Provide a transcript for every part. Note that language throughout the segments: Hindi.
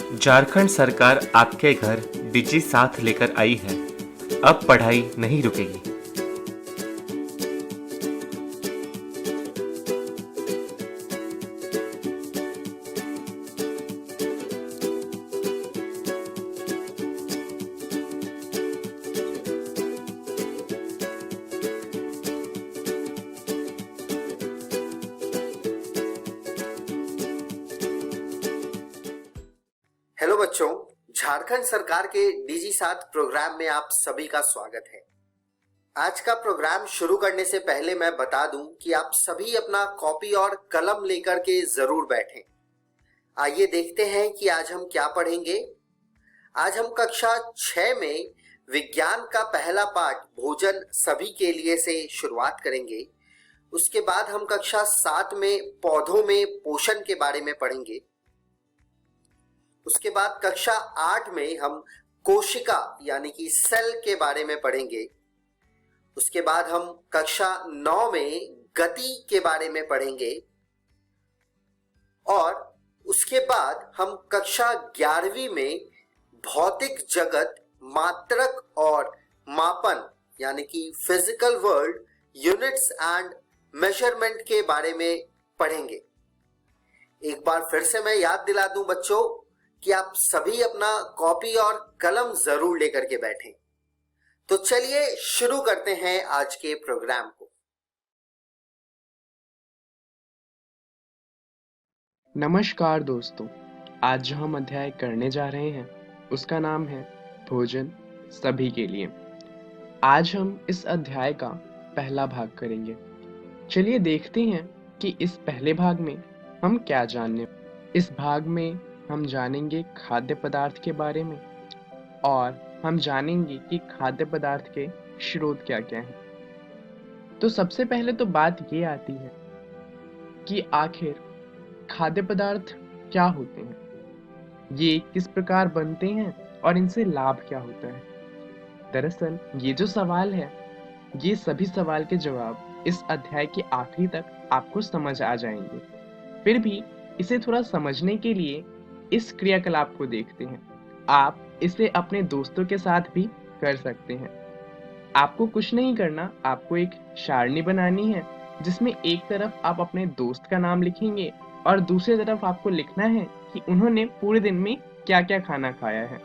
झारखंड सरकार आपके घर डिजी साथ लेकर आई है। अब पढ़ाई नहीं रुकेगी। हेलो बच्चों, झारखंड सरकार के डीजी साथ प्रोग्राम में आप सभी का स्वागत है। आज का प्रोग्राम शुरू करने से पहले मैं बता दूं कि आप सभी अपना कॉपी और कलम लेकर के जरूर बैठें। आइए देखते हैं कि आज हम क्या पढ़ेंगे। आज हम कक्षा 6 में विज्ञान का पहला पाठ भोजन सभी के लिए से शुरुआत करेंगे। उसके बाद हम कक्षा 7 में पौधों में पोषण के बारे में पढ़ेंगे। उसके बाद कक्षा 8 में हम कोशिका यानी कि सेल के बारे में पढ़ेंगे। उसके बाद हम कक्षा 9 में गति के बारे में पढ़ेंगे और उसके बाद हम कक्षा 11वीं में भौतिक जगत, मात्रक और मापन यानी कि physical world, units and measurement के बारे में पढ़ेंगे। एक बार फिर से मैं याद दिला दूं बच्चों कि आप सभी अपना कॉपी और कलम जरूर लेकर के बैठें। तो चलिए शुरू करते हैं आज के प्रोग्राम को। नमस्कार दोस्तों, आज जो हम अध्याय करने जा रहे हैं उसका नाम है भोजन सभी के लिए। आज हम इस अध्याय का पहला भाग करेंगे। चलिए देखते हैं कि इस पहले भाग में हम क्या जानने। इस भाग में हम जानेंगे खाद्य पदार्थ के बारे में और हम जानेंगे कि खाद्य पदार्थ के स्रोत क्या क्या हैं। तो सबसे पहले तो बात ये आती है कि आखिर खाद्य पदार्थ क्या होते हैं, ये किस प्रकार बनते हैं और इनसे लाभ क्या होता है। दरअसल ये जो सवाल है, ये सभी सवाल के जवाब इस अध्याय के आखिरी तक आपको समझ आ जाएंगे। फिर भी इसे थोड़ा समझने के लिए इस क्रियाकलाप को देखते हैं। आप इसे अपने दोस्तों के साथ भी कर सकते हैं। आपको कुछ नहीं करना, आपको एक सारणी बनानी है जिसमें एक तरफ आप अपने दोस्त का नाम लिखेंगे और दूसरी तरफ आपको लिखना है कि उन्होंने पूरे दिन में क्या क्या खाना खाया है।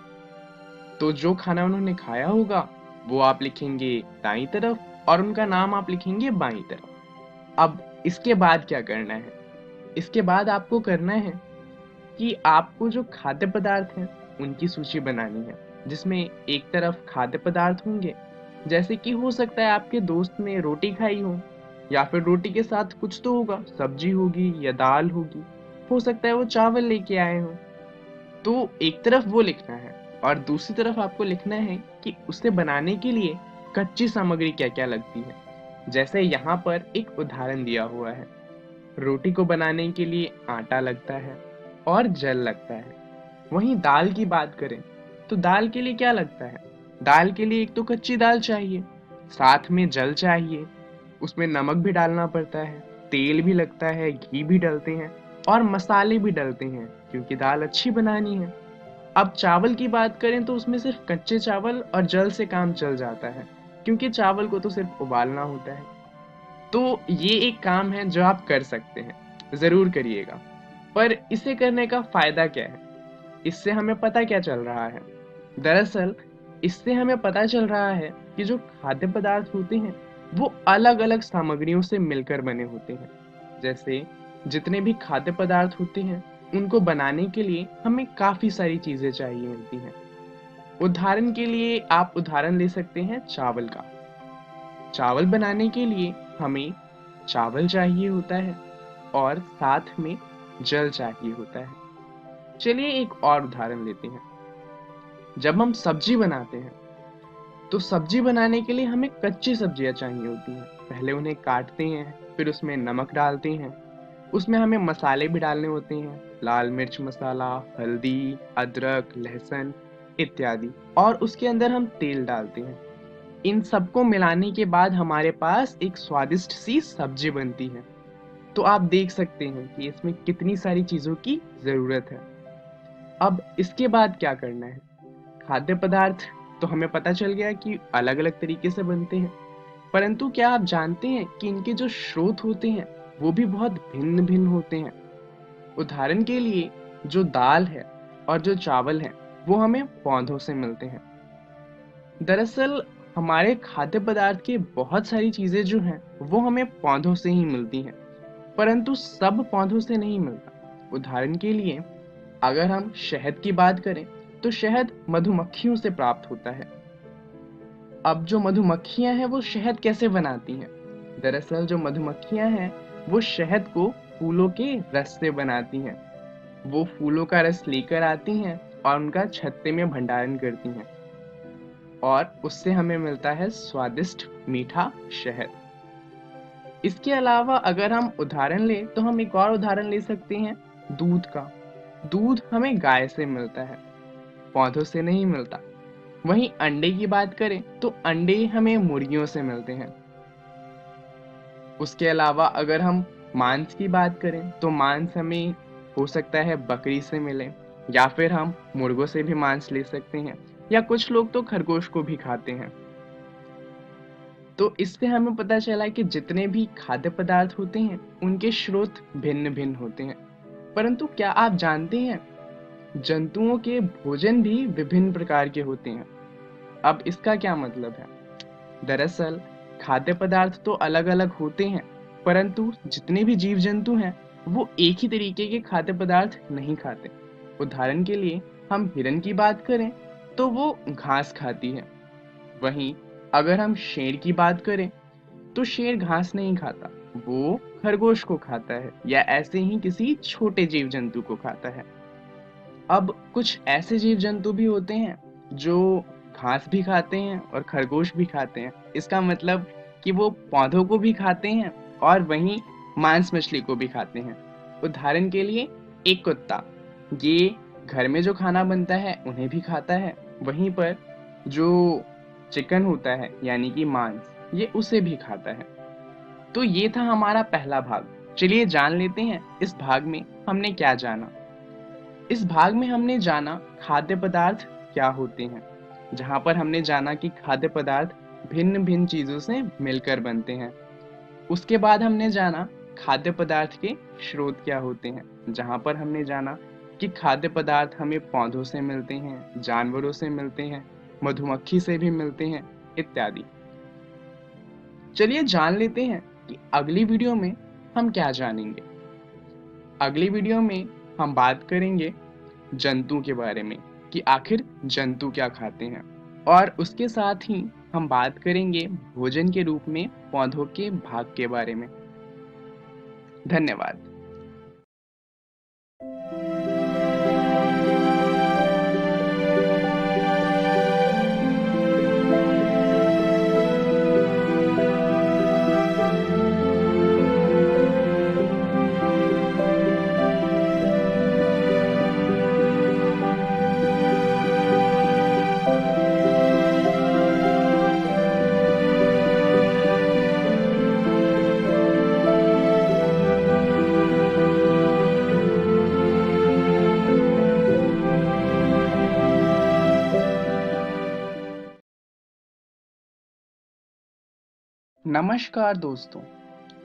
तो जो खाना उन्होंने खाया होगा वो आप लिखेंगे दाईं तरफ और उनका नाम आप लिखेंगे बाईं तरफ। अब इसके बाद क्या करना है? इसके बाद आपको करना है कि आपको जो खाद्य पदार्थ हैं उनकी सूची बनानी है, जिसमें एक तरफ खाद्य पदार्थ होंगे, जैसे कि हो सकता है आपके दोस्त ने रोटी खाई हो या फिर रोटी के साथ कुछ तो होगा, सब्जी होगी या दाल होगी, हो सकता है वो चावल लेके आए हो। तो एक तरफ वो लिखना है और दूसरी तरफ आपको लिखना है कि उसे बनाने के लिए कच्ची सामग्री क्या क्या लगती है। जैसे यहाँ पर एक उदाहरण दिया हुआ है, रोटी को बनाने के लिए आटा लगता है और जल लगता है। वहीं दाल की बात करें तो दाल के लिए क्या लगता है? दाल के लिए एक तो कच्ची दाल चाहिए, साथ में जल चाहिए, उसमें नमक भी डालना पड़ता है, तेल भी लगता है, घी भी डलते हैं और मसाले भी डलते हैं क्योंकि दाल अच्छी बनानी है। अब चावल की बात करें तो उसमें सिर्फ कच्चे चावल और जल से काम चल जाता है क्योंकि चावल को तो सिर्फ उबालना होता है। तो ये एक काम है जो आप कर सकते हैं, जरूर करिएगा। पर इसे करने का फायदा क्या है? इससे हमें पता क्या चल रहा है? दरअसल इससे हमें पता चल रहा है कि जो खाद्य पदार्थ होते हैं वो अलग अलग सामग्रियों से मिलकर बने होते हैं। जैसे जितने भी खाद्य पदार्थ होते हैं उनको बनाने के लिए हमें काफी सारी चीजें चाहिए होती हैं। उदाहरण के लिए आप उदाहरण ले सकते हैं चावल का। चावल बनाने के लिए हमें चावल चाहिए होता है और साथ में जल चाहिए होता है। चलिए एक और उदाहरण लेते हैं। जब हम सब्जी बनाते हैं तो सब्जी बनाने के लिए हमें कच्ची सब्जियां चाहिए होती हैं। पहले उन्हें काटते हैं, फिर उसमें नमक डालते हैं, उसमें हमें मसाले भी डालने होते हैं, लाल मिर्च मसाला, हल्दी, अदरक, लहसुन इत्यादि, और उसके अंदर हम तेल डालते हैं। इन सबको मिलाने के बाद हमारे पास एक स्वादिष्ट सी सब्जी बनती है। तो आप देख सकते हैं कि इसमें कितनी सारी चीजों की जरूरत है। अब इसके बाद क्या करना है? खाद्य पदार्थ तो हमें पता चल गया कि अलग अलग तरीके से बनते हैं, परंतु क्या आप जानते हैं कि इनके जो स्रोत होते हैं वो भी बहुत भिन्न भिन्न होते हैं। उदाहरण के लिए जो दाल है और जो चावल है वो हमें पौधों से मिलते हैं। दरअसल हमारे खाद्य पदार्थ की बहुत सारी चीजें जो हैं वो हमें पौधों से ही मिलती हैं, परंतु सब पौधों से नहीं मिलता। उदाहरण के लिए अगर हम शहद की बात करें तो शहद मधुमक्खियों से प्राप्त होता है। अब जो मधुमक्खियां हैं वो शहद कैसे बनाती हैं? दरअसल जो मधुमक्खियां हैं वो शहद को फूलों के रस से बनाती हैं। वो फूलों का रस लेकर आती हैं और उनका छत्ते में भंडारण करती हैं और उससे हमें मिलता है स्वादिष्ट मीठा शहद। इसके अलावा अगर हम उदाहरण लें तो हम एक और उदाहरण ले सकते हैं दूध का। दूध हमें गाय से मिलता है, पौधों से नहीं मिलता। वहीं अंडे की बात करें तो अंडे हमें मुर्गियों से मिलते हैं। उसके अलावा अगर हम मांस की बात करें तो मांस हमें हो सकता है बकरी से मिले, या फिर हम मुर्गों से भी मांस ले सकते हैं, या कुछ लोग तो खरगोश को भी खाते हैं। तो इससे हमें पता चला कि जितने भी खाद्य पदार्थ होते हैं उनके स्रोत भिन्न भिन्न होते हैं। परंतु क्या आप जानते हैं जंतुओं के भोजन भी विभिन्न प्रकार के होते हैं? अब इसका क्या मतलब है? दरअसल खाद्य पदार्थ तो अलग अलग होते हैं, परंतु जितने भी जीव जंतु हैं वो एक ही तरीके के खाद्य पदार्थ नहीं खाते। उदाहरण के लिए हम हिरन की बात करें तो वो घास खाती है। वहीं अगर हम शेर की बात करें तो शेर घास नहीं खाता, वो खरगोश को खाता है या ऐसे ही किसी छोटे जीव जंतु को खाता है। अब कुछ ऐसे जीव जंतु भी होते हैं जो घास भी खाते हैं और खरगोश भी खाते हैं। इसका मतलब कि वो पौधों को भी खाते हैं और वहीं मांस मछली को भी खाते हैं। उदाहरण के लिए एक कुत्ता, ये घर में जो खाना बनता है उन्हें भी खाता है, वहीं पर जो चिकन होता है यानी कि मांस, ये उसे भी खाता है। तो ये था हमारा पहला भाग। चलिए जान लेते हैं इस भाग में हमने क्या जाना। इस भाग में हमने जाना खाद्य पदार्थ क्या होते हैं, जहां पर हमने जाना कि खाद्य पदार्थ भिन्न भिन्न चीजों से मिलकर बनते हैं। उसके बाद हमने जाना खाद्य पदार्थ के स्रोत क्या होते हैं, जहां पर हमने जाना कि खाद्य पदार्थ हमें पौधों से मिलते हैं, जानवरों से मिलते हैं, मधुमक्खी से भी मिलते हैं इत्यादि। चलिए जान लेते हैं कि अगली वीडियो में हम क्या जानेंगे। अगली वीडियो में हम बात करेंगे जंतु के बारे में कि आखिर जंतु क्या खाते हैं, और उसके साथ ही हम बात करेंगे भोजन के रूप में पौधों के भाग के बारे में। धन्यवाद। नमस्कार दोस्तों,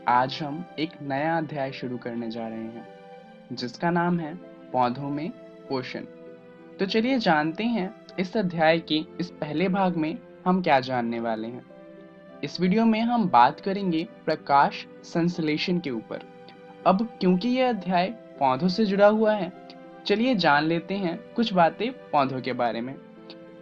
आज हम एक नया अध्याय शुरू करने जा रहे हैं जिसका नाम है पौधों में पोषण। तो चलिए जानते हैं इस अध्याय के इस पहले भाग में हम क्या जानने वाले हैं। इस वीडियो में हम बात करेंगे प्रकाश संश्लेषण के ऊपर। अब क्योंकि यह अध्याय पौधों से जुड़ा हुआ है, चलिए जान लेते हैं कुछ बातें पौधों के बारे में।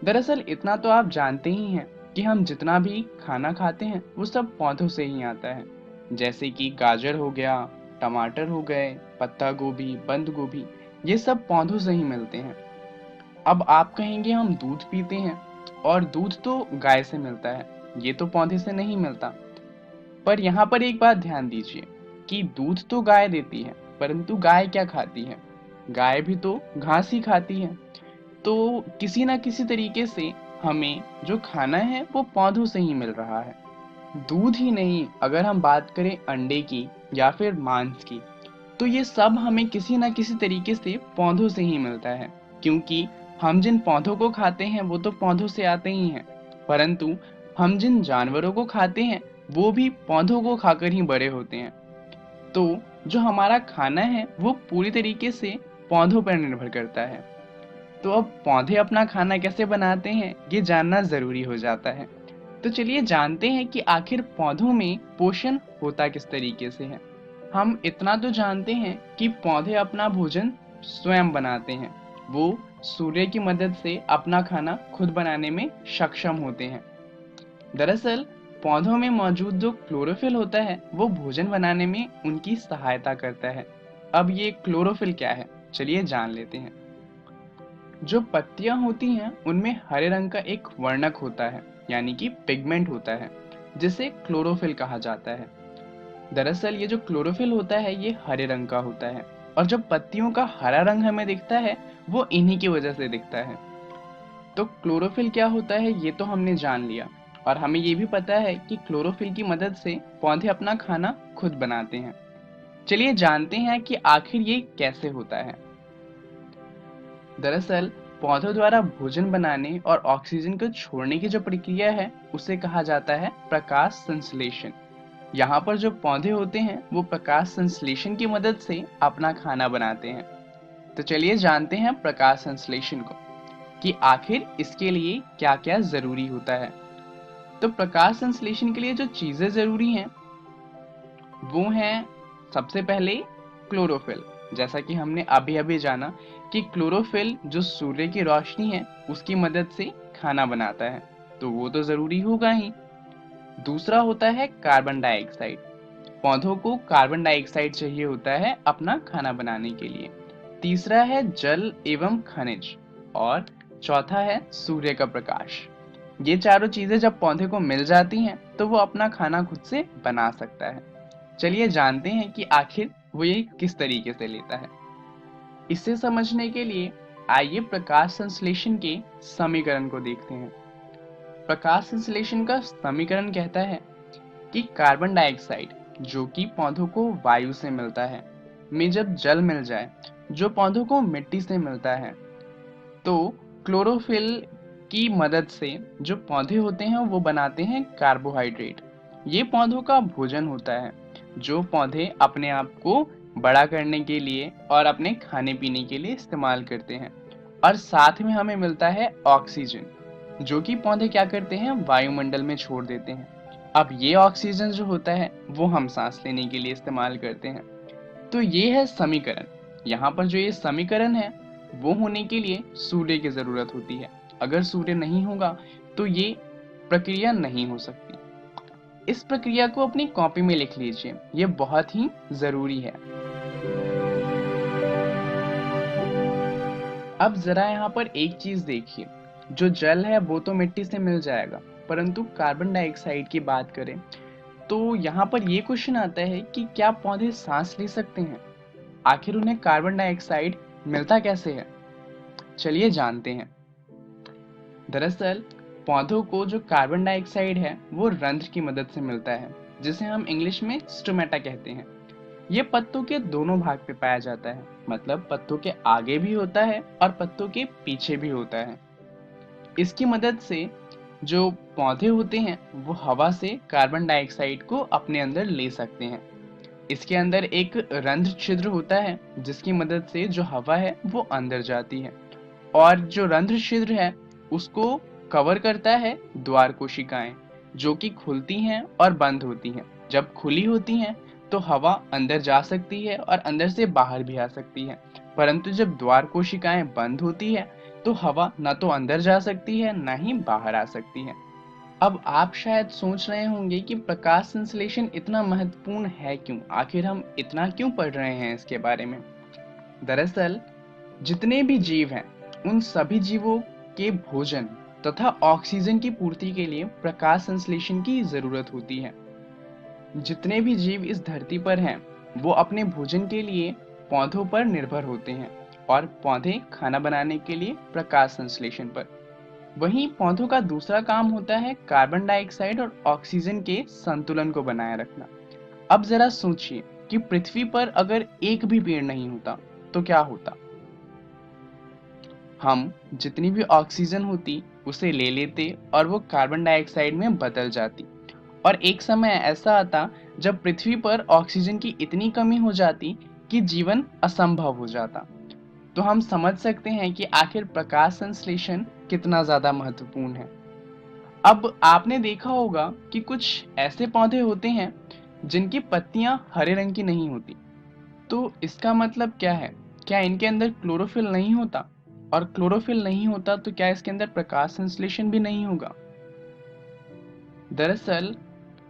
दरअसल इतना तो आप जानते ही हैं कि हम जितना भी खाना खाते हैं वो सब पौधों से ही आता है, जैसे कि गाजर हो गया, टमाटर हो गए, पत्ता गोभी, बंद गोभी, ये सब पौधों से ही मिलते हैं। अब आप कहेंगे हम दूध पीते हैं और दूध तो गाय से मिलता है, ये तो पौधे से नहीं मिलता। पर यहाँ पर एक बात ध्यान दीजिए कि दूध तो गाय देती है, परंतु गाय क्या खाती है? गाय भी तो घास ही खाती है। तो किसी ना किसी तरीके से हमें जो खाना है वो पौधों से ही मिल रहा है। दूध ही नहीं, अगर हम बात करें अंडे की या फिर मांस की, तो ये सब हमें किसी ना किसी तरीके से पौधों से ही मिलता है, क्योंकि हम जिन पौधों को खाते हैं वो तो पौधों से आते ही हैं, परंतु हम जिन जानवरों को खाते हैं वो भी पौधों को खाकर ही बड़े होते हैं। तो जो हमारा खाना है वो पूरी तरीके से पौधों पर निर्भर करता है। तो अब पौधे अपना खाना कैसे बनाते हैं ये जानना जरूरी हो जाता है। तो चलिए जानते हैं कि आखिर पौधों में पोषण होता किस तरीके से है। हम इतना तो जानते हैं कि पौधे अपना भोजन स्वयं बनाते हैं। वो सूर्य की मदद से अपना खाना खुद बनाने में सक्षम होते हैं। दरअसल पौधों में मौजूद जो क्लोरोफिल होता है वो भोजन बनाने में उनकी सहायता करता है। अब ये क्लोरोफिल क्या है, चलिए जान लेते हैं। जो पत्तियां होती हैं उनमें हरे रंग का एक वर्णक होता है, यानी कि पिगमेंट होता है, जिसे क्लोरोफिल कहा जाता है। दरअसल ये जो क्लोरोफिल होता है ये हरे रंग का होता है, और जब पत्तियों का हरा रंग हमें दिखता है वो इन्हीं की वजह से दिखता है। तो क्लोरोफिल क्या होता है ये तो हमने जान लिया, और हमें ये भी पता है कि क्लोरोफिल की मदद से पौधे अपना खाना खुद बनाते हैं। चलिए जानते हैं कि आखिर ये कैसे होता है। दरअसल पौधों द्वारा भोजन बनाने और ऑक्सीजन को छोड़ने की जो प्रक्रिया है उसे कहा जाता है प्रकाश संश्लेषण। यहाँ पर जो पौधे होते हैं वो प्रकाश संश्लेषण की मदद से अपना खाना बनाते हैं। तो चलिए जानते हैं प्रकाश संश्लेषण को, कि आखिर इसके लिए क्या क्या जरूरी होता है। तो प्रकाश संश्लेषण के लिए जो चीजें जरूरी हैं वो हैं, सबसे पहले क्लोरोफिल। जैसा कि हमने अभी अभी जाना कि क्लोरोफिल जो सूर्य की रोशनी है उसकी मदद से खाना बनाता है, तो वो तो जरूरी होगा ही। दूसरा होता है कार्बन डाइऑक्साइड। पौधों को कार्बन डाइऑक्साइड चाहिए होता है अपना खाना बनाने के लिए। तीसरा है जल एवं खनिज, और चौथा है सूर्य का प्रकाश। ये चारों चीजें जब पौधे को मिल जाती हैं तो वो अपना खाना खुद से बना सकता है। चलिए जानते हैं कि आखिर वो ये किस तरीके से लेता है। इसे समझने के लिए आइए प्रकाश संश्लेषण के समीकरण को देखते हैं। प्रकाश संश्लेषण का समीकरण कहता है कि कार्बन डाइऑक्साइड जो कि पौधों को वायु से मिलता है, में जब जल मिल जाए जो पौधों को मिट्टी से मिलता है, तो क्लोरोफिल की मदद से जो पौधे होते हैं वो बनाते हैं कार्बोहाइड्रेट। ये पौधों का भोजन होता है जो पौधे अपने आप को बड़ा करने के लिए और अपने खाने पीने के लिए इस्तेमाल करते हैं। और साथ में हमें मिलता है ऑक्सीजन, जो कि पौधे क्या करते हैं वायुमंडल में छोड़ देते हैं। अब ये ऑक्सीजन जो होता है वो हम सांस लेने के लिए इस्तेमाल करते हैं। तो ये है समीकरण। यहाँ पर जो ये समीकरण है वो होने के लिए सूर्य की जरूरत होती है। अगर सूर्य नहीं होगा तो ये प्रक्रिया नहीं हो सकती। इस प्रक्रिया को अपनी कॉपी में लिख लीजिए, ये बहुत ही जरूरी है। अब जरा यहाँ पर एक चीज देखिए, जो जल है वो तो मिट्टी से मिल जाएगा, परंतु कार्बन डाइऑक्साइड की बात करें तो यहाँ पर ये क्वेश्चन आता है कि क्या पौधे सांस ले सकते हैं? आखिर उन्हें कार्बन डाइऑक्साइड मिलता कैसे है? चलिए जानते हैं। दरअसल पौधों को जो कार्बन डाइऑक्साइड है वो रंध्र की मदद से मिलता है, जिसे हम इंग्लिश में स्टोमेटा कहते हैं। ये पत्तों के दोनों भाग पे पाया जाता है, मतलब पत्तों के आगे भी होता है और पत्तों के पीछे भी होता है। इसकी मदद से जो पौधे होते हैं वो हवा से कार्बन डाइऑक्साइड को अपने अंदर ले सकते हैं। इसके अंदर एक रंध्र छिद्र होता है जिसकी मदद से जो हवा है वो अंदर जाती है, और जो रंध्र छिद्र है उसको कवर करता है द्वार कोशिकाएं, जो कि खुलती हैं और बंद होती हैं। जब खुली होती हैं तो हवा अंदर जा सकती है और अंदर से बाहर भी आ सकती है, परंतु जब द्वार कोशिकाएं बंद होती है तो हवा ना तो अंदर जा सकती है ना ही बाहर आ सकती है। अब आप शायद सोच रहे होंगे कि प्रकाश संश्लेषण इतना महत्वपूर्ण है क्यों, आखिर हम इतना क्यों पढ़ रहे हैं इसके बारे में। दरअसल जितने भी जीव हैं उन सभी जीवों के भोजन तथा ऑक्सीजन की पूर्ति के लिए प्रकाश संश्लेषण की जरूरत होती है। जितने भी जीव इस धरती पर हैं वो अपने भोजन के लिए पौधों पर निर्भर होते हैं, और पौधे खाना बनाने के लिए प्रकाश संश्लेषण पर। वहीं पौधों का दूसरा काम होता है कार्बन डाइऑक्साइड और ऑक्सीजन के संतुलन को बनाए रखना। अब जरा सोचिए कि पृथ्वी पर अगर एक भी पेड़ नहीं होता तो क्या होता। हम जितनी भी ऑक्सीजन होती उसे ले लेते और वो कार्बन डाइऑक्साइड में बदल जाती। और एक समय ऐसा आता जब पृथ्वी पर ऑक्सीजन की इतनी कमी हो जाती कि जीवन असंभव हो जाता। तो हम समझ सकते हैं कि आखिर प्रकाश संश्लेषण कितना ज्यादा महत्वपूर्ण है। अब आपने देखा होगा कि कुछ ऐसे पौधे होते हैं जिनकी पत्तियां हरे रंग की नहीं होती। तो इसका मतलब क्या है? क्या इनके अंदर क्लोरोफिल नहीं होता? और क्लोरोफिल नहीं होता तो क्या इसके अंदर प्रकाश संश्लेषण भी नहीं होगा? दरअसल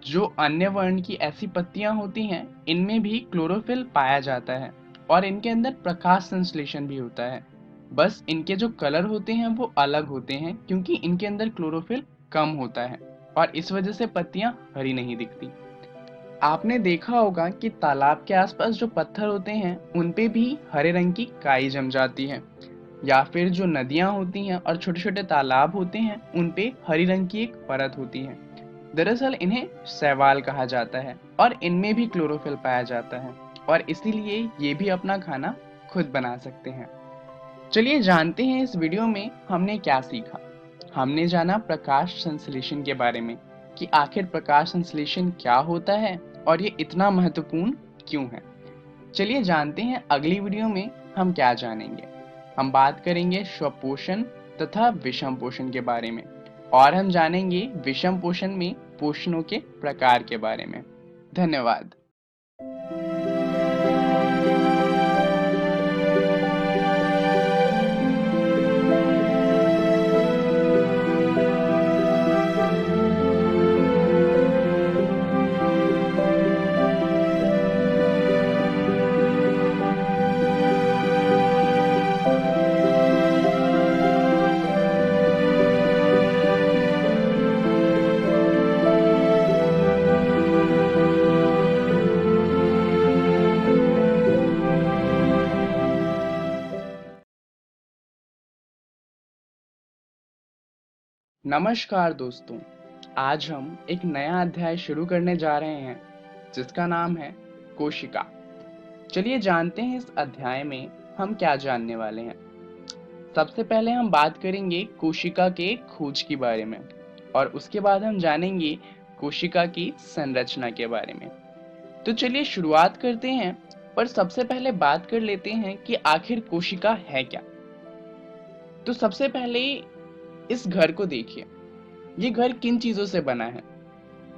जो अन्य वर्ण की ऐसी पत्तियां होती हैं, इनमें भी क्लोरोफिल पाया जाता है और इनके अंदर प्रकाश संश्लेषण भी होता है। बस इनके जो कलर होते हैं वो अलग होते हैं, क्योंकि इनके अंदर क्लोरोफिल कम होता है और इस वजह से पत्तियां हरी नहीं दिखती। आपने देखा होगा कि तालाब के आसपास जो पत्थर होते हैं उन पे भी हरे रंग की काई जम जाती है, या फिर जो नदियां होती हैं और छोटे छोटे तालाब होते हैं उन पे हरी रंग की एक परत होती है। दरअसल इन्हें शैवाल कहा जाता है और इनमें भी क्लोरोफिल पाया जाता है और इसीलिए ये भी अपना खाना खुद बना सकते हैं। चलिए जानते हैं इस वीडियो में हमने क्या सीखा। हमने जाना प्रकाश संश्लेषण के बारे में कि आखिर प्रकाश संश्लेषण क्या होता है और ये इतना महत्वपूर्ण क्यों है। चलिए जानते हैं अगली वीडियो में हम क्या जानेंगे। हम बात करेंगे स्वपोषण तथा विषम पोषण के बारे में और हम जानेंगे विषम पोषण में पोषणों के प्रकार के बारे में। धन्यवाद। नमस्कार दोस्तों, आज हम एक नया अध्याय शुरू करने जा रहे हैं जिसका नाम है कोशिका। चलिए जानते हैं इस अध्याय में हम क्या जानने वाले हैं। सबसे पहले हम बात करेंगे कोशिका के खोज के बारे में और उसके बाद हम जानेंगे कोशिका की संरचना के बारे में। तो चलिए शुरुआत करते हैं, पर सबसे पहले बात कर लेते हैं कि आखिर कोशिका है क्या। तो सबसे पहले इस घर को देखिए, ये घर किन चीजों से बना है?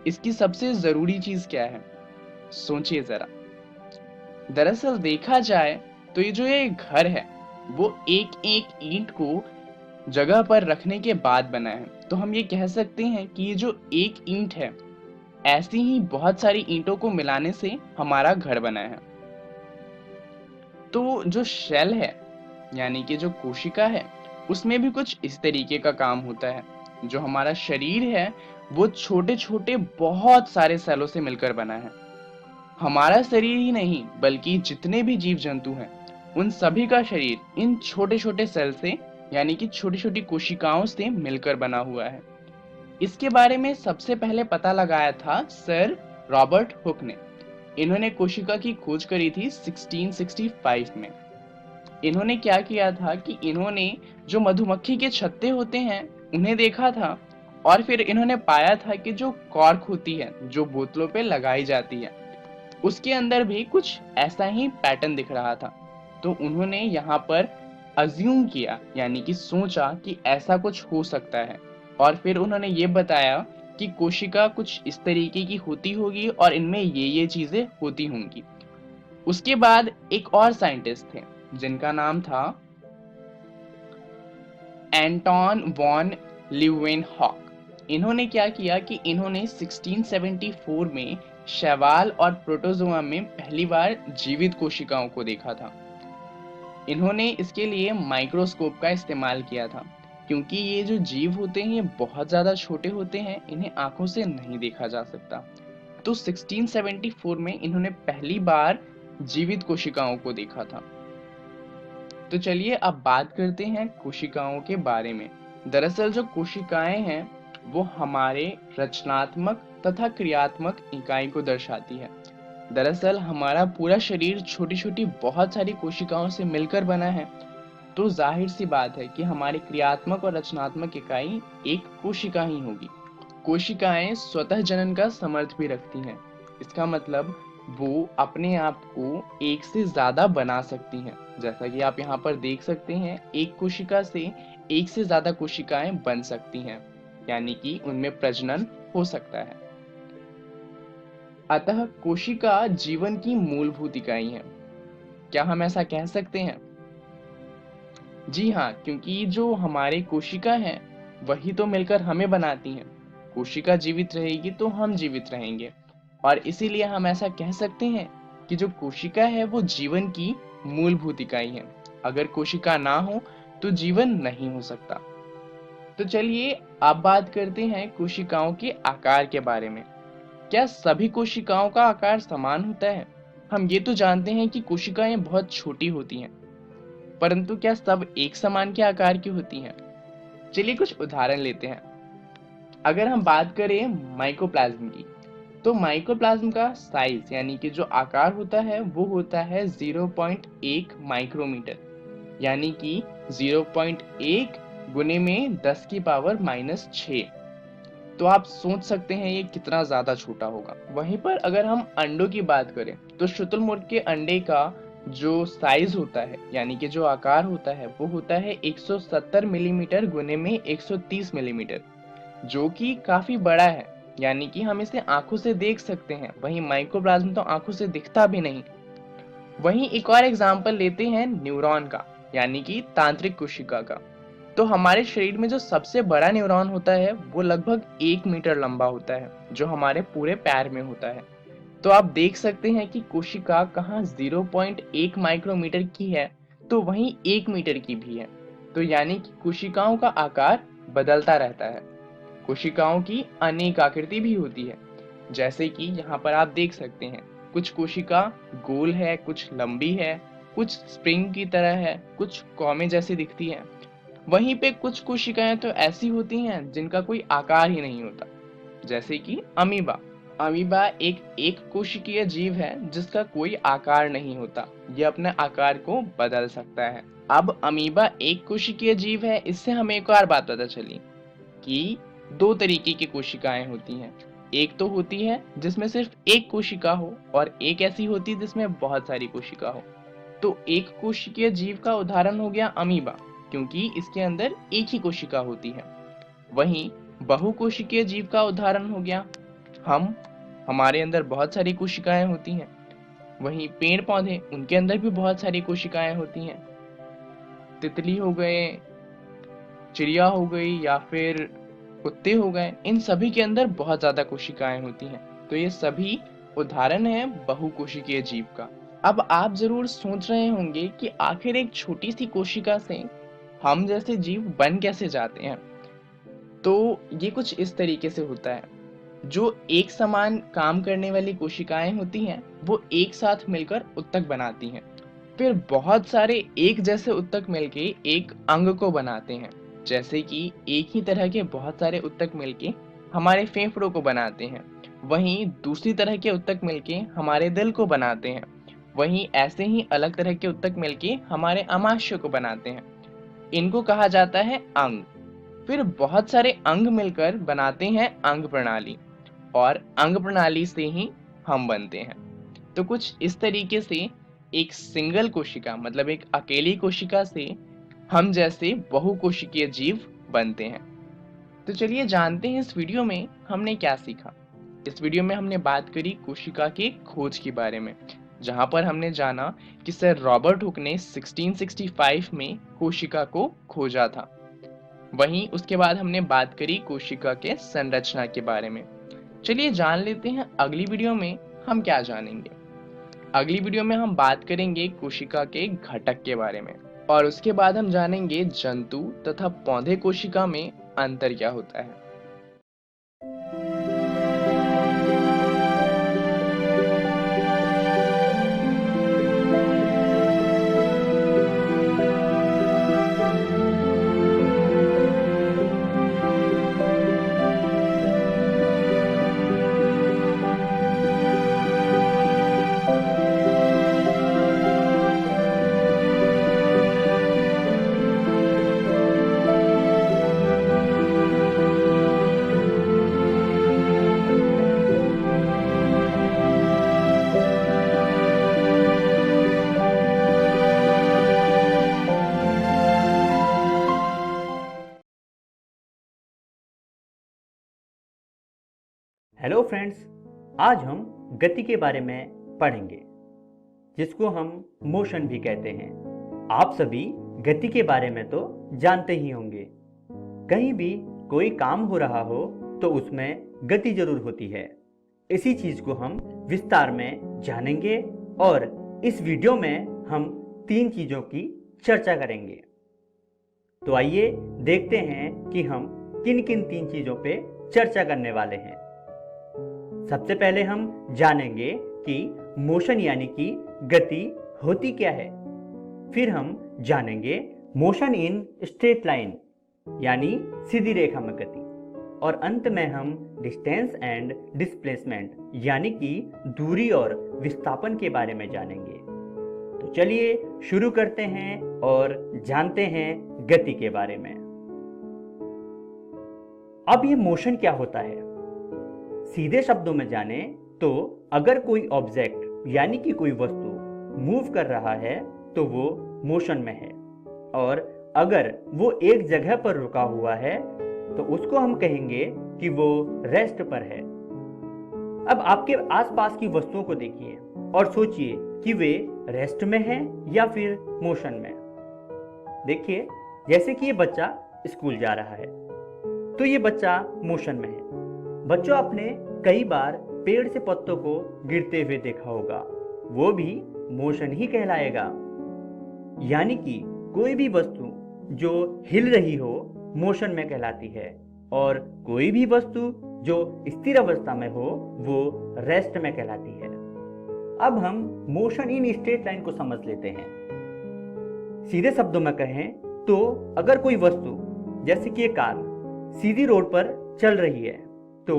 इसकी सबसे जरूरी चीज क्या है? सोचिए जरा। दरअसल देखा जाए तो ये घर है वो एक एक ईंट को जगह पर रखने के बाद बना है। तो हम ये कह सकते हैं कि ये जो एक ईंट है, ऐसी ही बहुत सारी ईंटों को मिलाने से हमारा घर बना है। तो जो शेल है, यानी कि जो कोशिका है, उसमें भी कुछ इस तरीके का काम होता है। जो हमारा शरीर है वो छोटे छोटे बहुत सारे सेलों से मिलकर बना है। हमारा शरीर ही नहीं बल्कि जितने भी जीव जंतु हैं उन सभी का शरीर इन छोटे छोटे सेल से, यानी कि छोटी छोटी कोशिकाओं से मिलकर बना हुआ है। इसके बारे में सबसे पहले पता लगाया था सर रॉबर्ट हुक ने। इन्होंने कोशिका की खोज करी थी 1665 में। इन्होंने क्या किया था कि इन्होंने जो मधुमक्खी के छत्ते होते हैं उन्हें देखा था और फिर इन्होंने पाया था कि जो कॉर्क होती है जो बोतलों पे लगाई जाती है उसके अंदर भी कुछ ऐसा ही पैटर्न दिख रहा था। तो उन्होंने यहाँ पर अज्यूम किया, यानी कि सोचा कि ऐसा कुछ हो सकता है और फिर उन्होंने ये बताया कि कोशिका कुछ इस तरीके की होती होगी और इनमें ये चीजें होती होंगी। उसके बाद एक और साइंटिस्ट थे जिनका नाम था एंटोन वॉन लीeuwenhoek। इन्होंने क्या किया कि इन्होंने 1674 में शैवाल और प्रोटोजोआ में पहली बार जीवित कोशिकाओं को देखा था। इन्होंने इसके लिए माइक्रोस्कोप का इस्तेमाल किया था, क्योंकि ये जो जीव होते हैं ये बहुत ज़्यादा छोटे होते हैं, इन्हें आंखों से नहीं देखा जा सकता। तो 1674 में इन्होंने पहली बार जीवित कोशिकाओं को देखा था। तो चलिए अब बात करते हैं कोशिकाओं के बारे में। दरअसल जो कोशिकाएं हैं वो हमारे रचनात्मक तथा क्रियात्मक इकाई को दर्शाती है। दरअसल हमारा पूरा शरीर छोटी छोटी बहुत सारी कोशिकाओं से मिलकर बना है। तो जाहिर सी बात है कि हमारी क्रियात्मक और रचनात्मक इकाई एक कोशिका ही होगी। कोशिकाएं स्वतः जनन का समर्थ भी रखती हैं। इसका मतलब वो अपने आप को एक से ज्यादा बना सकती हैं। जैसा कि आप यहाँ पर देख सकते हैं, एक कोशिका से एक से ज्यादा कोशिकाएं बन सकती हैं, यानी कि उनमें प्रजनन हो सकता है। अतः कोशिका जीवन की मूलभूत इकाई है। क्या हम ऐसा कह सकते हैं? जी हाँ, क्योंकि जो हमारे कोशिका हैं वही तो मिलकर हमें बनाती हैं। कोशिका जीवित रहेगी तो हम जीवित रहेंगे, और इसीलिए हम ऐसा कह सकते हैं कि जो कोशिका है वो जीवन की मूलभूत इकाई है। अगर कोशिका ना हो तो जीवन नहीं हो सकता। तो चलिए अब बात करते हैं कोशिकाओं के आकार के बारे में। क्या सभी कोशिकाओं का आकार समान होता है? हम ये तो जानते हैं कि कोशिकाएं बहुत छोटी होती हैं, परंतु क्या सब एक समान के आकार की होती हैं? चलिए कुछ उदाहरण लेते हैं। अगर हम बात करें माइकोप्लाज्म की, तो माइकोप्लाज्म का साइज यानी कि जो आकार होता है वो होता है 0.1 माइक्रोमीटर, यानी कि 0.1 गुने में 10 की पावर -6। तो आप सोच सकते हैं ये कितना ज्यादा छोटा होगा। वहीं पर अगर हम अंडों की बात करें तो शुतुरमुर्ग के अंडे का जो साइज होता है यानी कि जो आकार होता है वो होता है 170 मिलीमीटर गुने में 130 मिलीमीटर, जो कि काफी बड़ा है, यानी कि हम इसे आंखों से देख सकते हैं। वहीं माइक्रोप्लाज्म तो आंखों से दिखता भी नहीं। वहीं एक और एग्जाम्पल लेते हैं न्यूरॉन का, यानी कि तांत्रिक कोशिका का। तो हमारे शरीर में जो सबसे बड़ा न्यूरॉन होता है वो लगभग 1 मीटर लंबा होता है, जो हमारे पूरे पैर में होता है। तो आप देख सकते हैं कि कोशिका कहाँ 0.1 माइक्रोमीटर की है तो वहीं 1 मीटर की भी है। तो यानी कि कोशिकाओं का आकार बदलता रहता है। कोशिकाओं की अनेक आकृति भी होती है, जैसे कि यहाँ पर आप देख सकते हैं, कुछ कोशिका गोल है, कुछ लंबी है, कुछ स्प्रिंग की तरह है, कुछ कौमे जैसी दिखती है। वहीं पे कुछ कोशिकाएं तो ऐसी होती हैं जिनका कोई आकार ही नहीं होता, जैसे कि अमीबा। अमीबा एक कोशिकीय जीव है जिसका कोई आकार नहीं होता, ये अपने आकार को बदल सकता है। अब अमीबा एक कोशिकीय जीव है, इससे हमें एक और बात पता चली कि दो तरीके की कोशिकाएं होती हैं। एक तो होती है जिसमें सिर्फ एक कोशिका हो, और एक ऐसी होती है जिसमें बहुत सारी कोशिका हो। तो एक कोशिकीय जीव का उदाहरण हो गया अमीबा, क्योंकि इसके अंदर एक ही कोशिका होती है। वहीं बहुकोशिकीय जीव का उदाहरण हो गया हमारे अंदर बहुत सारी कोशिकाएं होती हैं। वहीं पेड़ पौधे, उनके अंदर भी बहुत सारी कोशिकाएं होती हैं। तितली हो गए, चिड़िया हो गई, या फिर कुत्ते हो गए, इन सभी के अंदर बहुत ज्यादा कोशिकाएं होती हैं। तो ये सभी उदाहरण है बहुकोशिकीय जीव का। अब आप जरूर सोच रहे होंगे कि आखिर एक छोटी सी कोशिका से हम जैसे जीव बन कैसे जाते हैं। तो ये कुछ इस तरीके से होता है, जो एक समान काम करने वाली कोशिकाएं होती हैं वो एक साथ मिलकर उत्तक बनाती हैं। फिर बहुत सारे एक जैसे उत्तक मिलके एक अंग को बनाते हैं, जैसे कि एक ही तरह के बहुत सारे उत्तक मिलके हमारे फेफड़ों को बनाते हैं। वहीं दूसरी तरह के उत्तक मिलके हमारे दिल को बनाते हैं। वहीं ऐसे ही अलग तरह के उत्तक मिलके हमारे अमाशय को बनाते हैं। इनको कहा जाता है अंग। फिर बहुत सारे अंग मिलकर बनाते हैं अंग प्रणाली, और अंग प्रणाली से ही हम बनते हैं। तो कुछ इस तरीके से एक सिंगल कोशिका, मतलब एक अकेली कोशिका से हम जैसे बहुकोशिकीय जीव बनते हैं। तो चलिए जानते हैं इस वीडियो में हमने क्या सीखा। इस वीडियो में हमने बात करी कोशिका के खोज के बारे में, जहां पर हमने जाना कि सर रॉबर्ट हुक ने 1665 में कोशिका को खोजा था। वहीं उसके बाद हमने बात करी कोशिका के संरचना के बारे में। चलिए जान लेते हैं अगली वीडियो में हम क्या जानेंगे। अगली वीडियो में हम बात करेंगे कोशिका के घटक के बारे में, और उसके बाद हम जानेंगे जंतु तथा पौधे कोशिका में अंतर क्या होता है। हेलो फ्रेंड्स, आज हम गति के बारे में पढ़ेंगे, जिसको हम मोशन भी कहते हैं। आप सभी गति के बारे में तो जानते ही होंगे। कहीं भी कोई काम हो रहा हो तो उसमें गति जरूर होती है। इसी चीज को हम विस्तार में जानेंगे और इस वीडियो में हम 3 चीजों की चर्चा करेंगे। तो आइए देखते हैं कि हम किन किन 3 चीजों पे चर्चा करने वाले हैं। सबसे पहले हम जानेंगे कि मोशन यानी कि गति होती क्या है। फिर हम जानेंगे मोशन इन स्ट्रेट लाइन यानी सीधी रेखा में गति। और अंत में हम डिस्टेंस एंड डिस्प्लेसमेंट यानी कि दूरी और विस्थापन के बारे में जानेंगे। तो चलिए शुरू करते हैं और जानते हैं गति के बारे में। अब ये मोशन क्या होता है? सीधे शब्दों में जाने तो अगर कोई ऑब्जेक्ट यानी कि कोई वस्तु मूव कर रहा है तो वो मोशन में है, और अगर वो एक जगह पर रुका हुआ है तो उसको हम कहेंगे कि वो रेस्ट पर है। अब आपके आसपास की वस्तुओं को देखिए और सोचिए कि वे रेस्ट में हैं या फिर मोशन में। देखिए, जैसे कि ये बच्चा स्कूल जा रहा है तो ये बच्चा मोशन में है। बच्चों, आपने कई बार पेड़ से पत्तों को गिरते हुए देखा होगा, वो भी मोशन ही कहलाएगा। यानी कि कोई भी वस्तु जो हिल रही हो मोशन में कहलाती है, और कोई भी वस्तु जो स्थिर अवस्था में हो वो रेस्ट में कहलाती है। अब हम मोशन इन स्ट्रेट लाइन को समझ लेते हैं। सीधे शब्दों में कहें तो अगर कोई वस्तु जैसे कि एक कार सीधी रोड पर चल रही है तो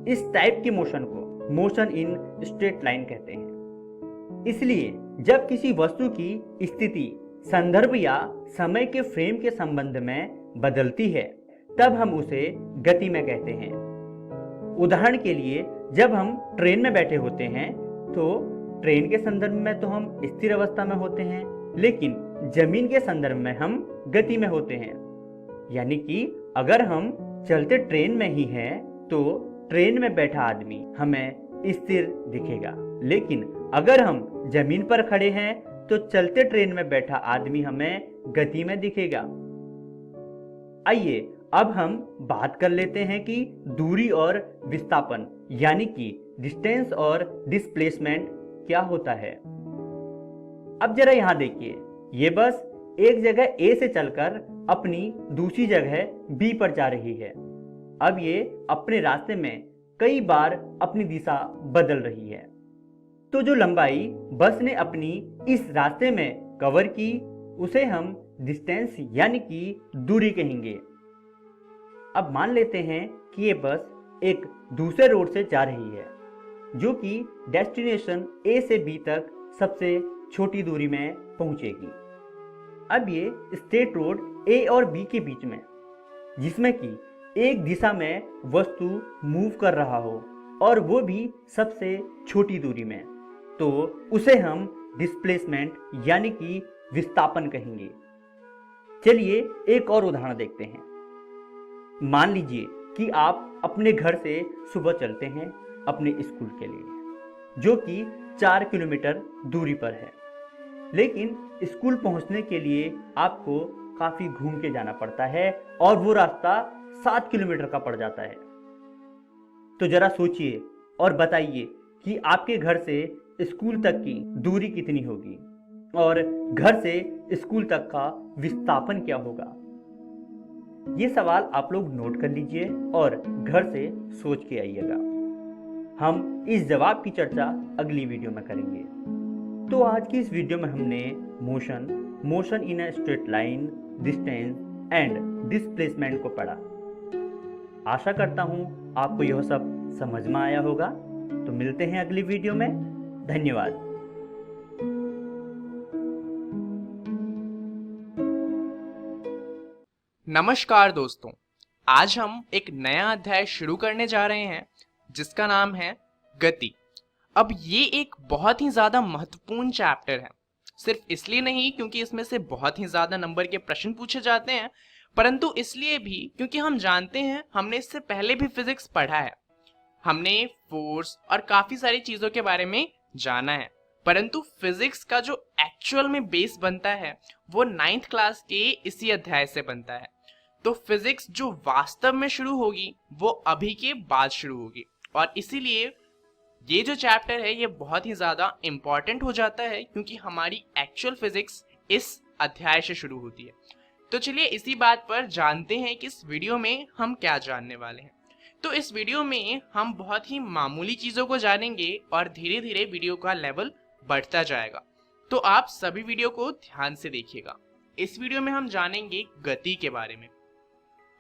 इस टाइप के मोशन को मोशन इन स्ट्रेट लाइन कहते हैं। इसलिए जब किसी वस्तु की स्थिति संदर्भ या समय के फ्रेम के संबंध में बदलती है तब हम उसे गति में कहते हैं। उदाहरण के लिए, जब हम ट्रेन में बैठे होते हैं तो ट्रेन के संदर्भ में तो हम स्थिर अवस्था में होते हैं, लेकिन जमीन के संदर्भ में हम गति में होते हैं। यानी कि अगर हम चलते ट्रेन में ही हैं तो ट्रेन में बैठा आदमी हमें स्थिर दिखेगा, लेकिन अगर हम जमीन पर खड़े हैं तो चलते ट्रेन में बैठा आदमी हमें गति में दिखेगा। आइए अब हम बात कर लेते हैं कि दूरी और विस्थापन यानी कि डिस्टेंस और डिस्प्लेसमेंट क्या होता है। अब जरा यहां देखिए, ये बस एक जगह ए से चलकर अपनी दूसरी जगह बी पर जा रही है। अब ये अपने रास्ते में कई बार अपनी दिशा बदल रही है, तो जो लंबाई बस ने अपनी इस रास्ते में कवर की उसे हम डिस्टेंस यानी कि दूरी कहेंगे। अब मान लेते हैं कि ये बस एक दूसरे रोड से जा रही है जो कि डेस्टिनेशन ए से बी तक सबसे छोटी दूरी में पहुंचेगी। अब ये स्ट्रेट रोड ए और बी के बीच में, जिसमें कि एक दिशा में वस्तु मूव कर रहा हो और वो भी सबसे छोटी दूरी में, तो उसे हम डिस्प्लेसमेंट यानी कि विस्थापन कहेंगे। चलिए एक और उदाहरण देखते हैं। मान लीजिए कि आप अपने घर से सुबह चलते हैं अपने स्कूल के लिए, जो कि 4 किलोमीटर दूरी पर है, लेकिन स्कूल पहुंचने के लिए आपको काफी घूम के जाना पड़ता है और वो रास्ता 7 किलोमीटर का पड़ जाता है। तो जरा सोचिए और बताइए कि आपके घर से स्कूल तक की दूरी कितनी होगी और घर से स्कूल तक का विस्थापन क्या होगा। ये सवाल आप लोग नोट कर लीजिए और घर से सोच के आइएगा। हम इस जवाब की चर्चा अगली वीडियो में करेंगे। तो आज की इस वीडियो में हमने motion in a straight line, distance and displacement को पढ़ा। आशा करता हूं आपको यह सब समझ में आया होगा। तो मिलते हैं अगली वीडियो में। धन्यवाद। नमस्कार दोस्तों, आज हम एक नया अध्याय शुरू करने जा रहे हैं जिसका नाम है गति। अब ये एक बहुत ही ज्यादा महत्वपूर्ण चैप्टर है, सिर्फ इसलिए नहीं क्योंकि इसमें से बहुत ही ज्यादा नंबर के प्रश्न पूछे जाते हैं, परंतु इसलिए भी क्योंकि हम जानते हैं, हमने इससे पहले भी फिजिक्स पढ़ा है। हमने फोर्स और काफी सारी चीजों के बारे में जाना है, परंतु फिजिक्स का जो एक्चुअल में बेस बनता है वो 9th क्लास के इसी अध्याय से बनता है। तो फिजिक्स जो वास्तव में शुरू होगी वो अभी के बाद शुरू होगी, और इसीलिए ये जो चैप्टर है ये बहुत ही ज्यादा इंपॉर्टेंट हो जाता है, क्योंकि हमारी एक्चुअल फिजिक्स इस अध्याय से शुरू होती है। तो चलिए इसी बात पर जानते हैं कि इस वीडियो में हम क्या जानने वाले हैं। तो इस वीडियो में हम बहुत ही मामूली चीजों को जानेंगे और धीरे धीरे वीडियो का लेवल बढ़ता जाएगा। तो आप सभी वीडियो को ध्यान से देखिएगा। इस वीडियो में हम जानेंगे गति के बारे में,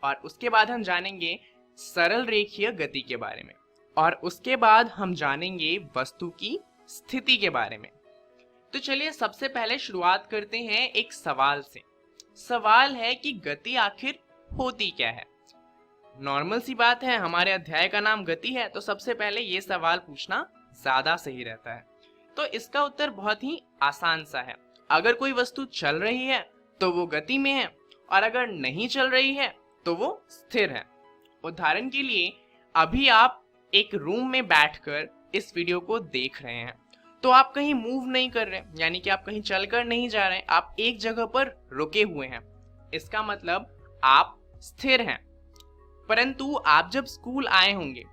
और उसके बाद हम जानेंगे सरल रेखीय गति के बारे में, और उसके बाद हम जानेंगे वस्तु की स्थिति के बारे में। तो चलिए सबसे पहले शुरुआत करते हैं एक सवाल से। सवाल है कि गति आखिर होती क्या है। नॉर्मल सी बात है, हमारे अध्याय का नाम गति है, तो सबसे पहले ये सवाल पूछना ज्यादा सही रहता है। तो इसका उत्तर बहुत ही आसान सा है। अगर कोई वस्तु चल रही है तो वो गति में है, और अगर नहीं चल रही है तो वो स्थिर है। उदाहरण के लिए अभी आप एक रूम में बैठकर इस वीडियो को देख रहे हैं, तो आप कहीं मूव नहीं कर रहे, यानी कि आप कहीं चलकर नहीं जा रहे, आप एक जगह पर रुके हुए हैं। इसका मतलब आप स्थिर हैं। परंतु आप जब स्कूल आए होंगे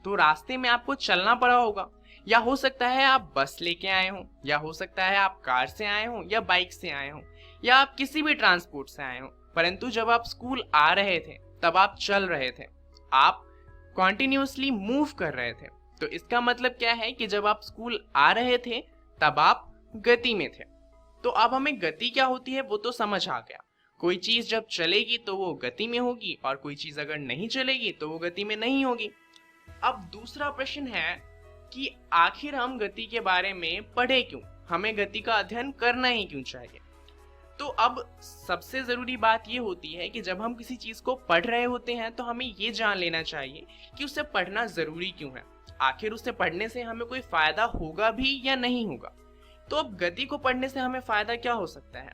तो रास्ते में आपको चलना पड़ा होगा, या हो सकता है आप बस लेके आए हो, या हो सकता है आप कार से आए हो, या बाइक से आए हो, या आप किसी भी ट्रांसपोर्ट से आए हो। परंतु जब आप स्कूल आ रहे थे तब आप चल रहे थे, आप कॉन्टिन्यूसली मूव कर रहे थे। तो इसका मतलब क्या है कि जब आप स्कूल आ रहे थे तब आप गति में थे। तो अब हमें गति क्या होती है वो तो समझ आ गया। कोई चीज जब चलेगी तो वो गति में होगी, और कोई चीज अगर नहीं चलेगी तो वो गति में नहीं होगी। अब दूसरा प्रश्न है कि आखिर हम गति के बारे में पढ़े क्यों, हमें गति का अध्ययन करना ही क्यों चाहिए। तो अब सबसे जरूरी बात ये होती है कि जब हम किसी चीज को पढ़ रहे होते हैं तो हमें ये जान लेना चाहिए कि उसे पढ़ना जरूरी क्यों है, आखिर उसे पढ़ने से हमें कोई फायदा होगा भी या नहीं होगा। तो अब गति को पढ़ने से हमें फायदा क्या हो सकता है।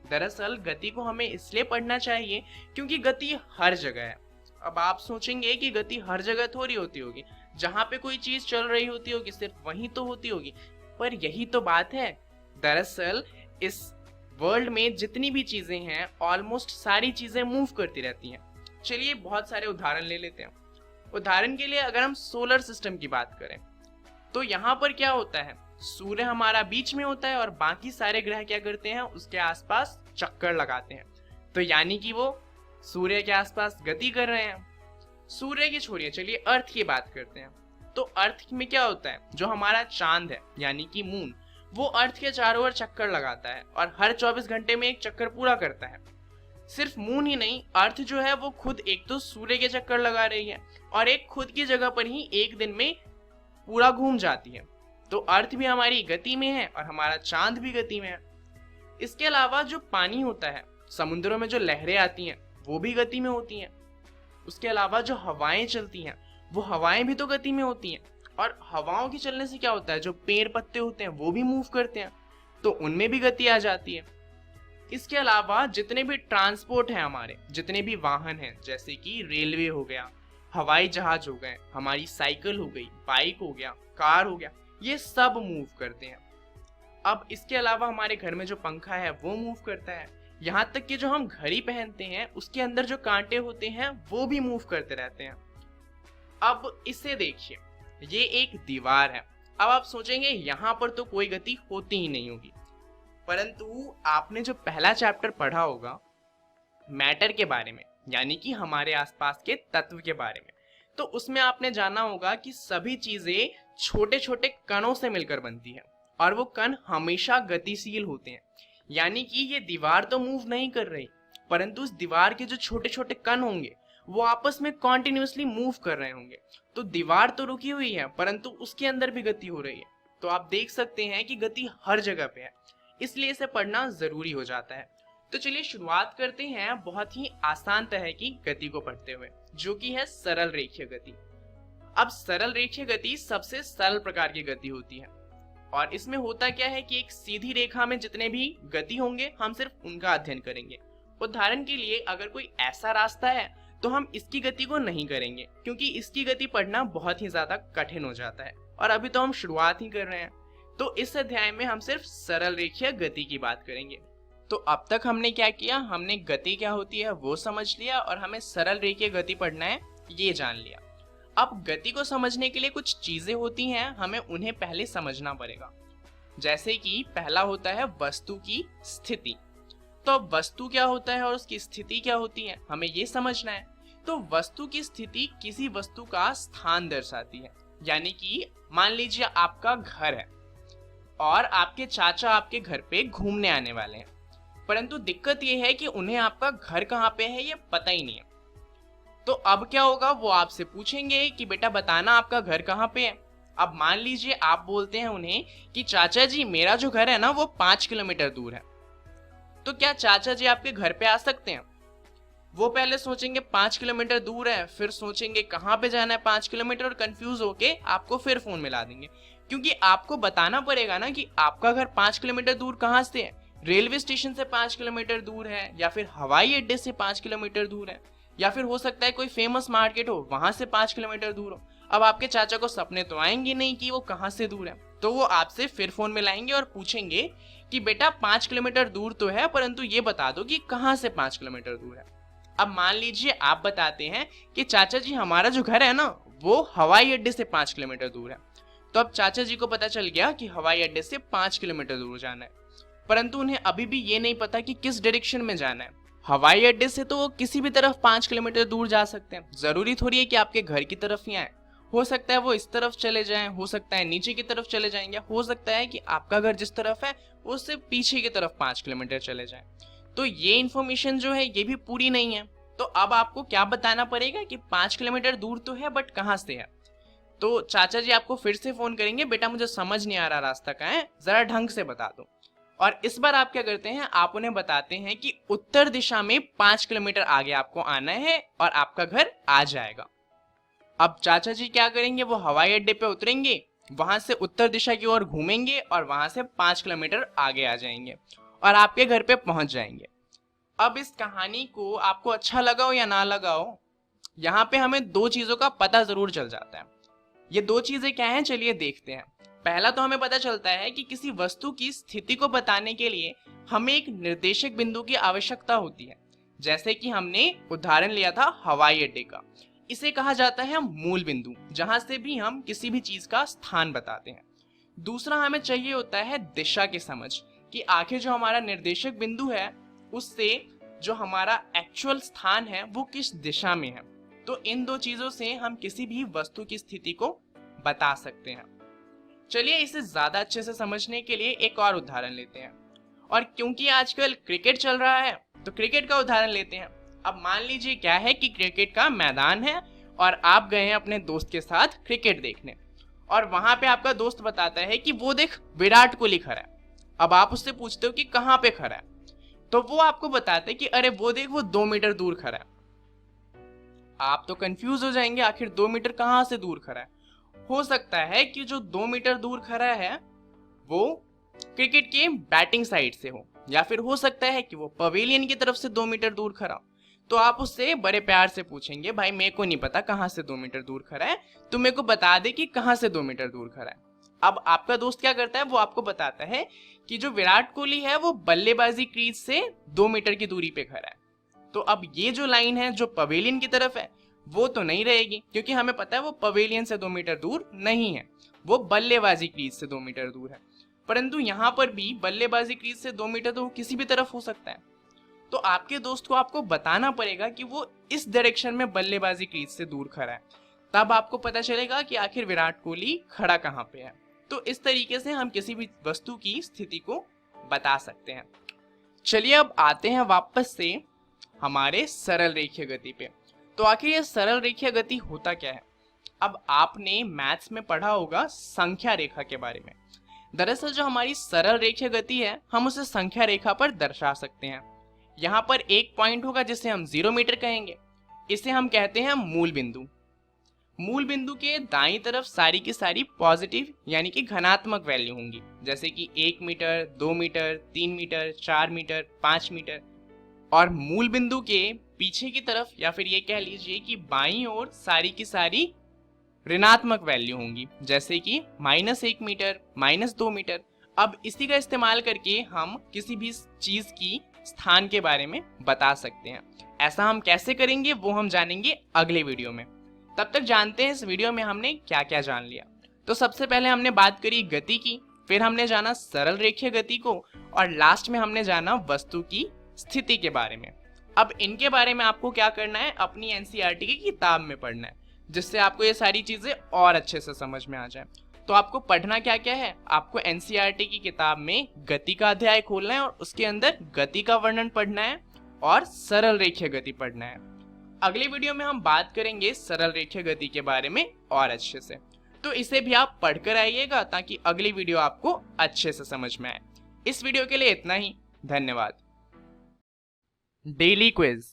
दरअसल गति को हमें इसलिए पढ़ना चाहिए क्योंकि गति हर जगह है। अब आप सोचेंगे कि गति हर जगह थोड़ी होती होगी, जहां पे कोई चीज चल रही होती होगी सिर्फ वहीं तो होती होगी, पर यही तो बात है। दरअसल इस वर्ल्ड में जितनी भी चीजें हैं ऑलमोस्ट सारी चीजें मूव करती रहती हैं। चलिए बहुत सारे उदाहरण ले लेते हैं। उदाहरण के लिए अगर हम सोलर सिस्टम की बात करें तो यहाँ पर क्या होता है, सूर्य हमारा बीच में होता है और बाकी सारे ग्रह क्या करते हैं, उसके आसपास चक्कर लगाते हैं। तो यानी कि वो सूर्य के आसपास गति कर रहे हैं। सूर्य की छोड़िए, चलिए अर्थ की बात करते हैं। तो अर्थ में क्या होता है, जो हमारा चांद है यानी कि मून, वो अर्थ के चारों ओर चक्कर लगाता है और हर 24 घंटे में एक चक्कर पूरा करता है। सिर्फ मून ही नहीं, अर्थ जो है वो खुद एक तो सूर्य के चक्कर लगा रही है, और एक खुद की जगह पर ही एक दिन में पूरा घूम जाती है। तो अर्थ भी हमारी गति में है और हमारा चांद भी गति में है। इसके अलावा जो पानी होता है, समुद्रों में जो लहरें आती हैं वो भी गति में होती हैं। उसके अलावा जो हवाएं चलती हैं वो हवाएं भी तो गति में होती हैं, और हवाओं के चलने से क्या होता है, जो पेड़ पत्ते होते हैं वो भी मूव करते हैं, तो उनमें भी गति आ जाती है। इसके अलावा जितने भी ट्रांसपोर्ट हैं हमारे, जितने भी वाहन हैं, जैसे कि रेलवे हो गया, हवाई जहाज हो गए, हमारी साइकिल हो गई, बाइक हो गया, कार हो गया, ये सब मूव करते हैं। अब इसके अलावा हमारे घर में जो पंखा है वो मूव करता है। यहाँ तक कि जो हम घड़ी पहनते हैं उसके अंदर जो कांटे होते हैं वो भी मूव करते रहते हैं। अब इसे देखिए, ये एक दीवार है। अब आप सोचेंगे यहाँ पर तो कोई गति होती ही नहीं होगी, परंतु आपने जो पहला चैप्टर पढ़ा होगा मैटर के बारे में, यानी कि हमारे आसपास के तत्व के बारे में, तो उसमें आपने जाना होगा कि सभी चीजें छोटे छोटे कणों से मिलकर बनती है, और वो कण हमेशा गतिशील होते हैं। यानी कि ये दीवार तो मूव नहीं कर रही, परंतु उस दीवार के जो छोटे छोटे कण होंगे वो आपस में कॉन्टिन्यूसली मूव कर रहे होंगे। तो दीवार तो रुकी हुई है परंतु उसके अंदर भी गति हो रही है। तो आप देख सकते हैं कि गति हर जगह पे है, इसलिए इसे पढ़ना जरूरी हो जाता है। तो चलिए शुरुआत करते हैं बहुत ही आसान तरह की गति को पढ़ते हुए, जो कि है सरल रेखीय गति। अब सरल रेखीय गति सबसे सरल प्रकार की गति होती है, और इसमें होता क्या है कि एक सीधी रेखा में जितने भी गति होंगे हम सिर्फ उनका अध्ययन करेंगे। उदाहरण के लिए अगर कोई ऐसा रास्ता है तो हम इसकी गति को नहीं करेंगे, क्योंकि इसकी गति पढ़ना बहुत ही ज्यादा कठिन हो जाता है और अभी तो हम शुरुआत ही कर रहे हैं। तो इस अध्याय में हम सिर्फ सरल रेखीय गति की बात करेंगे। तो अब तक हमने क्या किया, हमने गति क्या होती है वो समझ लिया और हमें सरल रेखीय गति पढ़ना है ये जान लिया। अब गति को समझने के लिए कुछ चीजें होती हैं, हमें उन्हें पहले समझना पड़ेगा। जैसे कि पहला होता है वस्तु की स्थिति। तो अब वस्तु क्या होता है और उसकी स्थिति क्या होती है, हमें ये समझना है। तो वस्तु की स्थिति किसी वस्तु का स्थान दर्शाती है। यानी कि मान लीजिए आपका घर है और आपके चाचा आपके घर पे घूमने आने वाले हैं, परंतु दिक्कत यह है कि उन्हें आपका घर कहाँ पे है ये पता ही नहीं है। तो अब क्या होगा, वो आपसे पूछेंगे कि बेटा बताना आपका घर कहाँ पे है। अब मान लीजिए आप बोलते हैं उन्हें कि चाचा जी मेरा जो घर है ना वो 5 किलोमीटर दूर है। तो क्या चाचा जी आपके घर पे आ सकते हैं? वो पहले सोचेंगे 5 किलोमीटर दूर है, फिर सोचेंगे कहाँ पे जाना है 5 किलोमीटर और कंफ्यूज होके आपको फिर फोन मिला देंगे, क्योंकि आपको बताना पड़ेगा ना कि आपका घर 5 किलोमीटर दूर कहाँ से है। रेलवे स्टेशन से 5 किलोमीटर दूर है, या फिर हवाई अड्डे से 5 किलोमीटर दूर है, या फिर हो सकता है कोई फेमस मार्केट हो वहां से 5 किलोमीटर दूर हो। अब आपके चाचा को सपने तो आएंगे नहीं कि वो कहाँ से दूर है, तो वो आपसे फिर फोन मिलाएंगे और पूछेंगे कि बेटा 5 किलोमीटर दूर तो है, परंतु ये बता दो कि कहाँ से 5 किलोमीटर दूर है। अब मान लीजिए आप बताते हैं कि चाचा जी हमारा जो घर है ना वो हवाई अड्डे से 5 किलोमीटर दूर है। तो अब चाचा जी को पता चल गया कि हवाई अड्डे से 5 किलोमीटर दूर जाना है, परंतु उन्हें अभी भी ये नहीं पता कि किस डायरेक्शन में जाना है। हवाई अड्डे से तो वो किसी भी तरफ 5 किलोमीटर दूर जा सकते हैं, जरूरी थोड़ी है कि आपके घर की तरफ ही आए। हो सकता है वो इस तरफ चले जाएं, हो सकता है नीचे की तरफ चले जाएंगे, हो सकता है कि आपका घर जिस तरफ है उससे पीछे की तरफ 5 किलोमीटर चले जाएं। तो ये इन्फॉर्मेशन जो है ये भी पूरी नहीं है। तो अब आपको क्या बताना पड़ेगा कि 5 किलोमीटर दूर तो है बट कहाँ से है। तो चाचा जी आपको फिर से फोन करेंगे, बेटा मुझे समझ नहीं आ रहा रास्ता कहाँ है, जरा ढंग से बता दो। और इस बार आप क्या करते हैं, आप उन्हें बताते हैं कि उत्तर दिशा में 5 किलोमीटर आगे आपको आना है और आपका घर आ जाएगा। अब चाचा जी क्या करेंगे, वो हवाई अड्डे पे उतरेंगे, वहां से उत्तर दिशा की ओर घूमेंगे और वहां से 5 किलोमीटर आगे आ जाएंगे और आपके घर पे पहुंच जाएंगे। अब इस कहानी को आपको अच्छा लगा हो या ना लगा हो, यहाँ पे हमें दो चीजों का पता जरूर चल जाता है। ये दो चीजें क्या हैं, चलिए देखते हैं। पहला तो हमें पता चलता है कि किसी वस्तु की स्थिति को बताने के लिए हमें एक निर्देशक बिंदु की आवश्यकता होती है। जैसे कि हमने उदाहरण लिया था हवाई अड्डे का, इसे कहा जाता है मूल बिंदु, जहां से भी हम किसी भी चीज का स्थान बताते हैं। दूसरा हमें चाहिए होता है दिशा की समझ, कि आखिर जो हमारा निर्देशक बिंदु है उससे जो हमारा एक्चुअल स्थान है वो किस दिशा में है। तो इन दो चीजों से हम किसी भी वस्तु की स्थिति को बता सकते हैं। चलिए इसे ज्यादा अच्छे से समझने के लिए एक और उदाहरण लेते हैं। और क्योंकि आजकल क्रिकेट चल रहा है तो क्रिकेट का उदाहरण लेते हैं। अब मान लीजिए क्या है कि क्रिकेट का मैदान है और आप गए हैं अपने दोस्त के साथ क्रिकेट देखने, और वहां पे आपका दोस्त बताता है कि वो देख विराट कोहली खड़ा है। अब आप उससे पूछते हो कि कहाँ पे खड़ा है, तो वो आपको बताते हैं कि अरे वो देख वो 2 मीटर दूर खड़ा है। आप तो कंफ्यूज हो जाएंगे, आखिर 2 मीटर कहाँ से दूर खड़ा है। हो सकता है कि जो 2 मीटर दूर खड़ा है वो क्रिकेट के बैटिंग साइड से हो, या फिर हो सकता है कि वो पवेलियन की तरफ से 2 मीटर दूर खड़ा हो। तो आप उससे बड़े प्यार से पूछेंगे, भाई मेरे को नहीं पता कहाँ से 2 मीटर दूर खड़ा है, तो मेरे को बता दे कि कहाँ से 2 मीटर दूर खड़ा है। अब आपका दोस्त क्या करता है, वो आपको बताता है कि जो विराट कोहली है वो बल्लेबाजी क्रीज से 2 मीटर की दूरी पे खड़ा है। तो अब ये जो लाइन है जो पवेलियन की तरफ है वो तो नहीं रहेगी, क्योंकि हमें पता है वो पवेलियन से 2 मीटर दूर नहीं है, वो बल्लेबाजी क्रीज से 2 मीटर दूर है। परंतु यहाँ पर भी बल्लेबाजी क्रीज से 2 मीटर तो किसी भी तरफ हो सकता है। तो आपके दोस्त को आपको बताना पड़ेगा कि वो इस डायरेक्शन में बल्लेबाजी क्रीज से दूर खड़ा है, तब आपको पता चलेगा कि आखिर विराट कोहली खड़ा कहाँ पे है। तो इस तरीके से हम किसी भी वस्तु की स्थिति को बता सकते हैं। चलिए अब आते हैं वापस से हमारे सरल रेखीय गति पे। तो आखिर ये सरल रेखीय गति होता क्या है। अब आपने मैथ्स में पढ़ा होगा संख्या रेखा के बारे में। दरअसल जो हमारी सरल रेखीय गति है हम उसे संख्या रेखा पर दर्शा सकते हैं। यहाँ पर एक पॉइंट होगा जिसे हम 0 मीटर कहेंगे, इसे हम कहते हैं मूल बिंदु। मूल बिंदु के दाईं तरफ सारी की सारी पॉजिटिव यानी कि धनात्मक वैल्यू होंगी, जैसे कि 1 metre, 2 metre, 3 metre, 4 metre, 5 metre. और मूल बिंदु के पीछे की तरफ या फिर ये कह लीजिए कि बाईं ओर सारी की सारी ऋणात्मक वैल्यू होंगी, जैसे कि -1 मीटर, -2 मीटर। अब इसी का इस्तेमाल करके हम किसी भी चीज की स्थान के बारे में बता सकते हैं। ऐसा हम कैसे करेंगे वो हम जानेंगे अगले वीडियो में। तब तक जानते हैं इस वीडियो में हमने क्या क्या जान लिया। तो सबसे पहले हमने बात करी गति की, फिर हमने जाना सरल रेखीय गति को, और लास्ट में हमने जाना वस्तु की स्थिति के बारे में। अब इनके बारे में आपको क्या करना है, अपनी एनसीईआरटी की किताब में पढ़ना है, जिससे आपको ये सारी चीजें और अच्छे से समझ में आ जाए। तो आपको पढ़ना क्या क्या है, आपको एनसीईआरटी की किताब में गति का अध्याय खोलना है और उसके अंदर गति का वर्णन पढ़ना है और सरल रेखीय गति पढ़ना है। अगले वीडियो में हम बात करेंगे सरल रेखीय गति के बारे में और अच्छे से, तो इसे भी आप पढ़कर आइएगा ताकि अगली वीडियो आपको अच्छे से समझ में आए। इस वीडियो के लिए इतना ही, धन्यवाद। Daily quiz.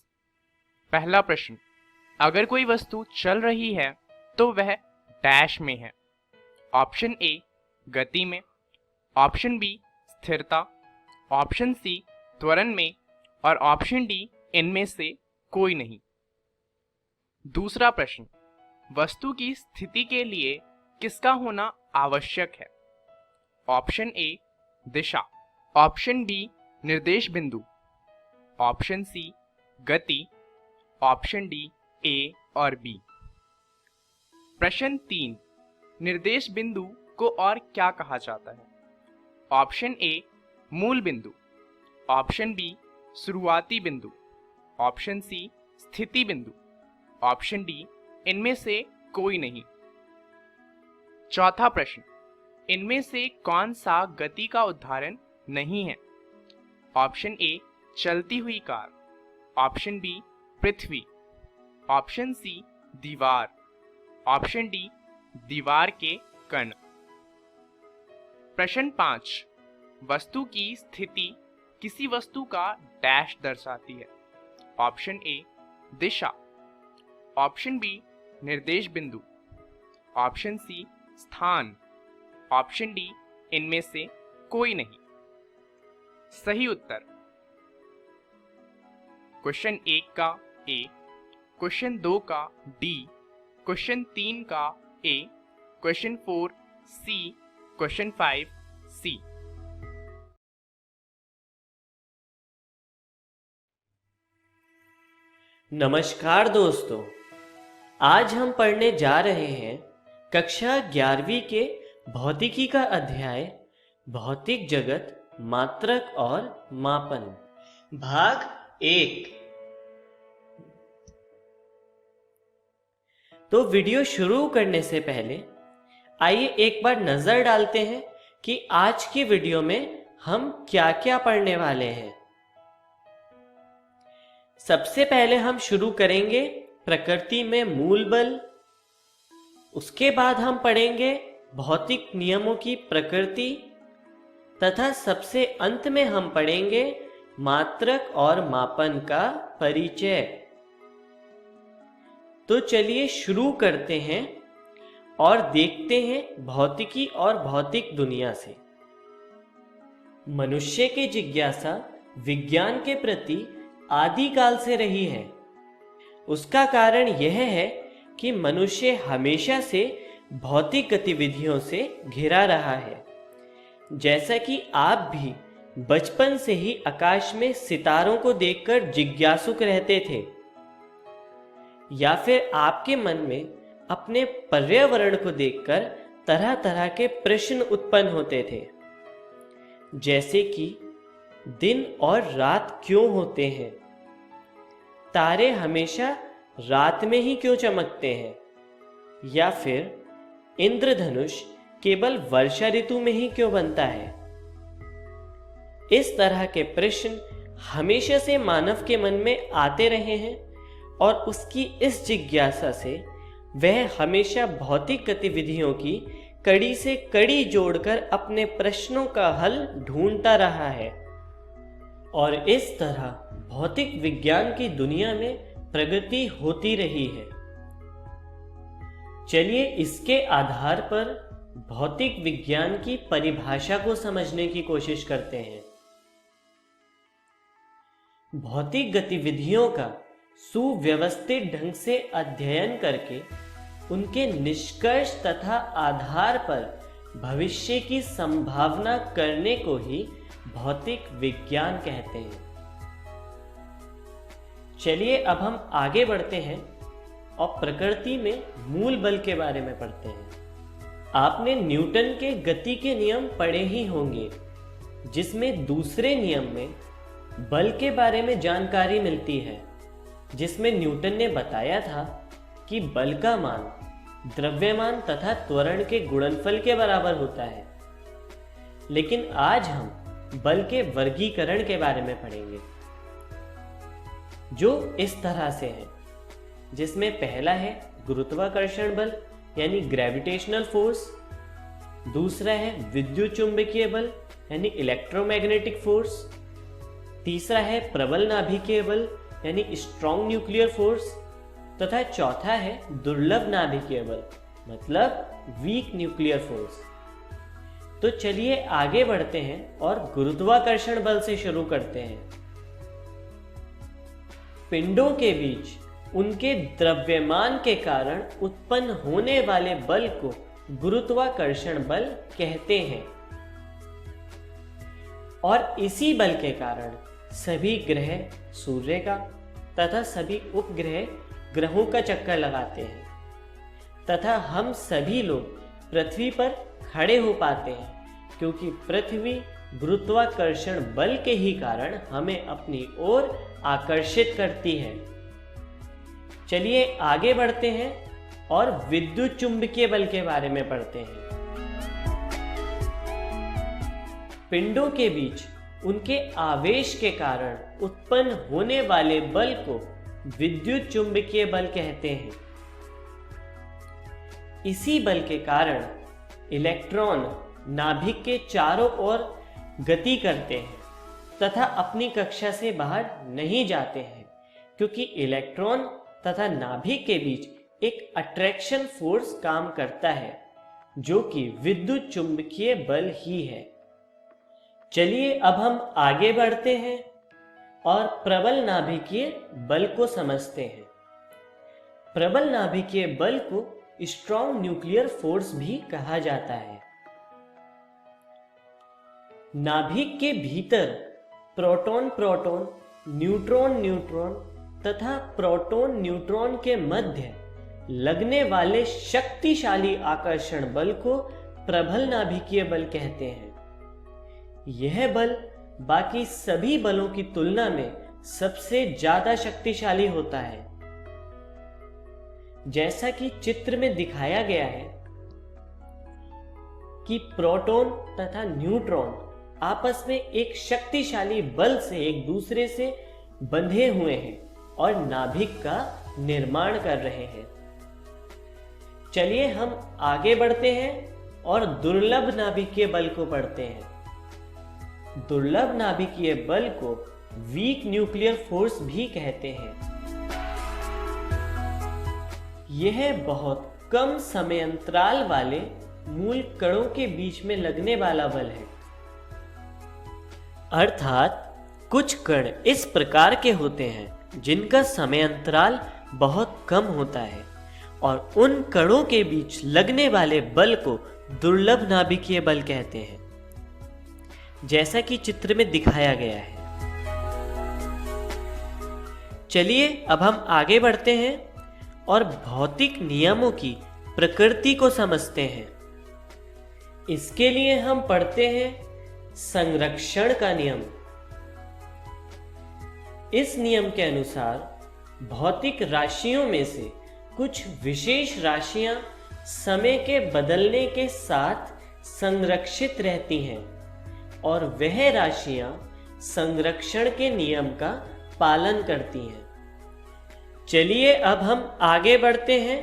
पहला प्रश्न, अगर कोई वस्तु चल रही है तो वह डैश में है। ऑप्शन ए गति में, ऑप्शन बी स्थिरता, ऑप्शन सी त्वरण में और ऑप्शन डी इनमें से कोई नहीं। दूसरा प्रश्न, वस्तु की स्थिति के लिए किसका होना आवश्यक है। ऑप्शन ए दिशा, ऑप्शन बी निर्देश बिंदु, ऑप्शन सी गति, ऑप्शन डी ए और बी। प्रश्न 3, निर्देश बिंदु को और क्या कहा जाता है। ऑप्शन ए मूल बिंदु, ऑप्शन बी शुरुआती बिंदु, ऑप्शन सी स्थिति बिंदु, ऑप्शन डी इनमें से कोई नहीं। चौथा प्रश्न, इनमें से कौन सा गति का उदाहरण नहीं है। ऑप्शन ए चलती हुई कार, ऑप्शन बी पृथ्वी, ऑप्शन सी दीवार, ऑप्शन डी दीवार के कण। प्रश्न 5, वस्तु की स्थिति किसी वस्तु का डैश दर्शाती है। ऑप्शन ए दिशा, ऑप्शन बी निर्देश बिंदु, ऑप्शन सी स्थान, ऑप्शन डी इनमें से कोई नहीं। सही उत्तर क्वेश्चन 1 का ए, क्वेश्चन 2 का डी, क्वेश्चन 3 का ए, क्वेश्चन 4 सी, क्वेश्चन 5 सी। नमस्कार दोस्तों, आज हम पढ़ने जा रहे हैं कक्षा 11वीं के भौतिकी का अध्याय भौतिक जगत, मात्रक और मापन, भाग 1। तो वीडियो शुरू करने से पहले आइए एक बार नजर डालते हैं कि आज की वीडियो में हम क्या क्या पढ़ने वाले हैं। सबसे पहले हम शुरू करेंगे प्रकृति में मूल बल, उसके बाद हम पढ़ेंगे भौतिक नियमों की प्रकृति, तथा सबसे अंत में हम पढ़ेंगे मात्रक और मापन का परिचय। तो चलिए शुरू करते हैं और देखते हैं भौतिकी और भौतिक दुनिया से। मनुष्य की जिज्ञासा विज्ञान के प्रति आदिकाल से रही है। उसका कारण यह है कि मनुष्य हमेशा से भौतिक गतिविधियों से घिरा रहा है। जैसा कि आप भी बचपन से ही आकाश में सितारों को देखकर जिज्ञासुक रहते थे, या फिर आपके मन में अपने पर्यावरण को देखकर तरह तरह के प्रश्न उत्पन्न होते थे, जैसे कि दिन और रात क्यों होते हैं, तारे हमेशा रात में ही क्यों चमकते हैं, या फिर इंद्रधनुष केवल वर्षा ऋतु में ही क्यों बनता है। इस तरह के प्रश्न हमेशा से मानव के मन में आते रहे हैं और उसकी इस जिज्ञासा से वह हमेशा भौतिक गतिविधियों की कड़ी से कड़ी जोड़कर अपने प्रश्नों का हल ढूंढता रहा है, और इस तरह भौतिक विज्ञान की दुनिया में प्रगति होती रही है। चलिए इसके आधार पर भौतिक विज्ञान की परिभाषा को समझने की कोशिश करते हैं। भौतिक गतिविधियों का सुव्यवस्थित ढंग से अध्ययन करके उनके निष्कर्ष तथा आधार पर भविष्य की संभावना करने को ही भौतिक विज्ञान कहते हैं। चलिए अब हम आगे बढ़ते हैं और प्रकृति में मूल बल के बारे में पढ़ते हैं। आपने न्यूटन के गति के नियम पढ़े ही होंगे, जिसमें दूसरे नियम में बल के बारे में जानकारी मिलती है, जिसमें न्यूटन ने बताया था कि बल का मान द्रव्यमान तथा त्वरण के गुणनफल के बराबर होता है। लेकिन आज हम बल के वर्गीकरण के बारे में पढ़ेंगे, जो इस तरह से है, जिसमें पहला है गुरुत्वाकर्षण बल यानी ग्रेविटेशनल फोर्स, दूसरा है विद्युत चुंबकीय बल यानी इलेक्ट्रोमैग्नेटिक फोर्स, तीसरा है प्रबल नाभिकीय बल यानी स्ट्रॉन्ग न्यूक्लियर फोर्स, तथा चौथा है दुर्लभ नाभिकीय बल मतलब वीक न्यूक्लियर फोर्स। तो चलिए आगे बढ़ते हैं और गुरुत्वाकर्षण बल से शुरू करते हैं। पिंडों के बीच उनके द्रव्यमान के कारण उत्पन्न होने वाले बल को गुरुत्वाकर्षण बल कहते हैं, और इसी बल के कारण सभी ग्रह सूर्य का तथा सभी उपग्रह ग्रहों का चक्कर लगाते हैं तथा हम सभी लोग पृथ्वी पर खड़े हो पाते हैं, क्योंकि पृथ्वी गुरुत्वाकर्षण बल के ही कारण हमें अपनी ओर आकर्षित करती है। चलिए आगे बढ़ते हैं और विद्युत चुंबकीय बल के बारे में पढ़ते हैं। पिंडों के बीच उनके आवेश के कारण उत्पन्न होने वाले बल को विद्युत चुंबकीय बल कहते हैं। इसी बल के कारण इलेक्ट्रॉन नाभिक के चारों ओर गति करते हैं तथा अपनी कक्षा से बाहर नहीं जाते हैं, क्योंकि इलेक्ट्रॉन तथा नाभिक के बीच एक अट्रैक्शन फोर्स काम करता है, जो कि विद्युत चुंबकीय बल ही है। चलिए अब हम आगे बढ़ते हैं और प्रबल नाभिकीय बल को समझते हैं। प्रबल नाभिकीय बल को स्ट्रॉन्ग न्यूक्लियर फोर्स भी कहा जाता है। नाभिक के भीतर प्रोटॉन प्रोटॉन, न्यूट्रॉन न्यूट्रॉन तथा प्रोटॉन न्यूट्रॉन के मध्य लगने वाले शक्तिशाली आकर्षण बल को प्रबल नाभिकीय बल कहते हैं। यह बल बाकी सभी बलों की तुलना में सबसे ज्यादा शक्तिशाली होता है। जैसा कि चित्र में दिखाया गया है कि प्रोटॉन तथा न्यूट्रॉन आपस में एक शक्तिशाली बल से एक दूसरे से बंधे हुए हैं और नाभिक का निर्माण कर रहे हैं। चलिए हम आगे बढ़ते हैं और दुर्लभ नाभिकीय बल को पढ़ते हैं। दुर्लभ नाभिकीय बल को वीक न्यूक्लियर फोर्स भी कहते हैं। यह बहुत कम समय अंतराल वाले मूल कणों के बीच में लगने वाला बल है, अर्थात कुछ कण इस प्रकार के होते हैं जिनका समय अंतराल बहुत कम होता है, और उन कणों के बीच लगने वाले बल को दुर्लभ नाभिकीय बल कहते हैं, जैसा कि चित्र में दिखाया गया है। चलिए अब हम आगे बढ़ते हैं और भौतिक नियमों की प्रकृति को समझते हैं। इसके लिए हम पढ़ते हैं संरक्षण का नियम। इस नियम के अनुसार भौतिक राशियों में से कुछ विशेष राशियां समय के बदलने के साथ संरक्षित रहती हैं, और वह राशियां संरक्षण के नियम का पालन करती हैं। चलिए अब हम आगे बढ़ते हैं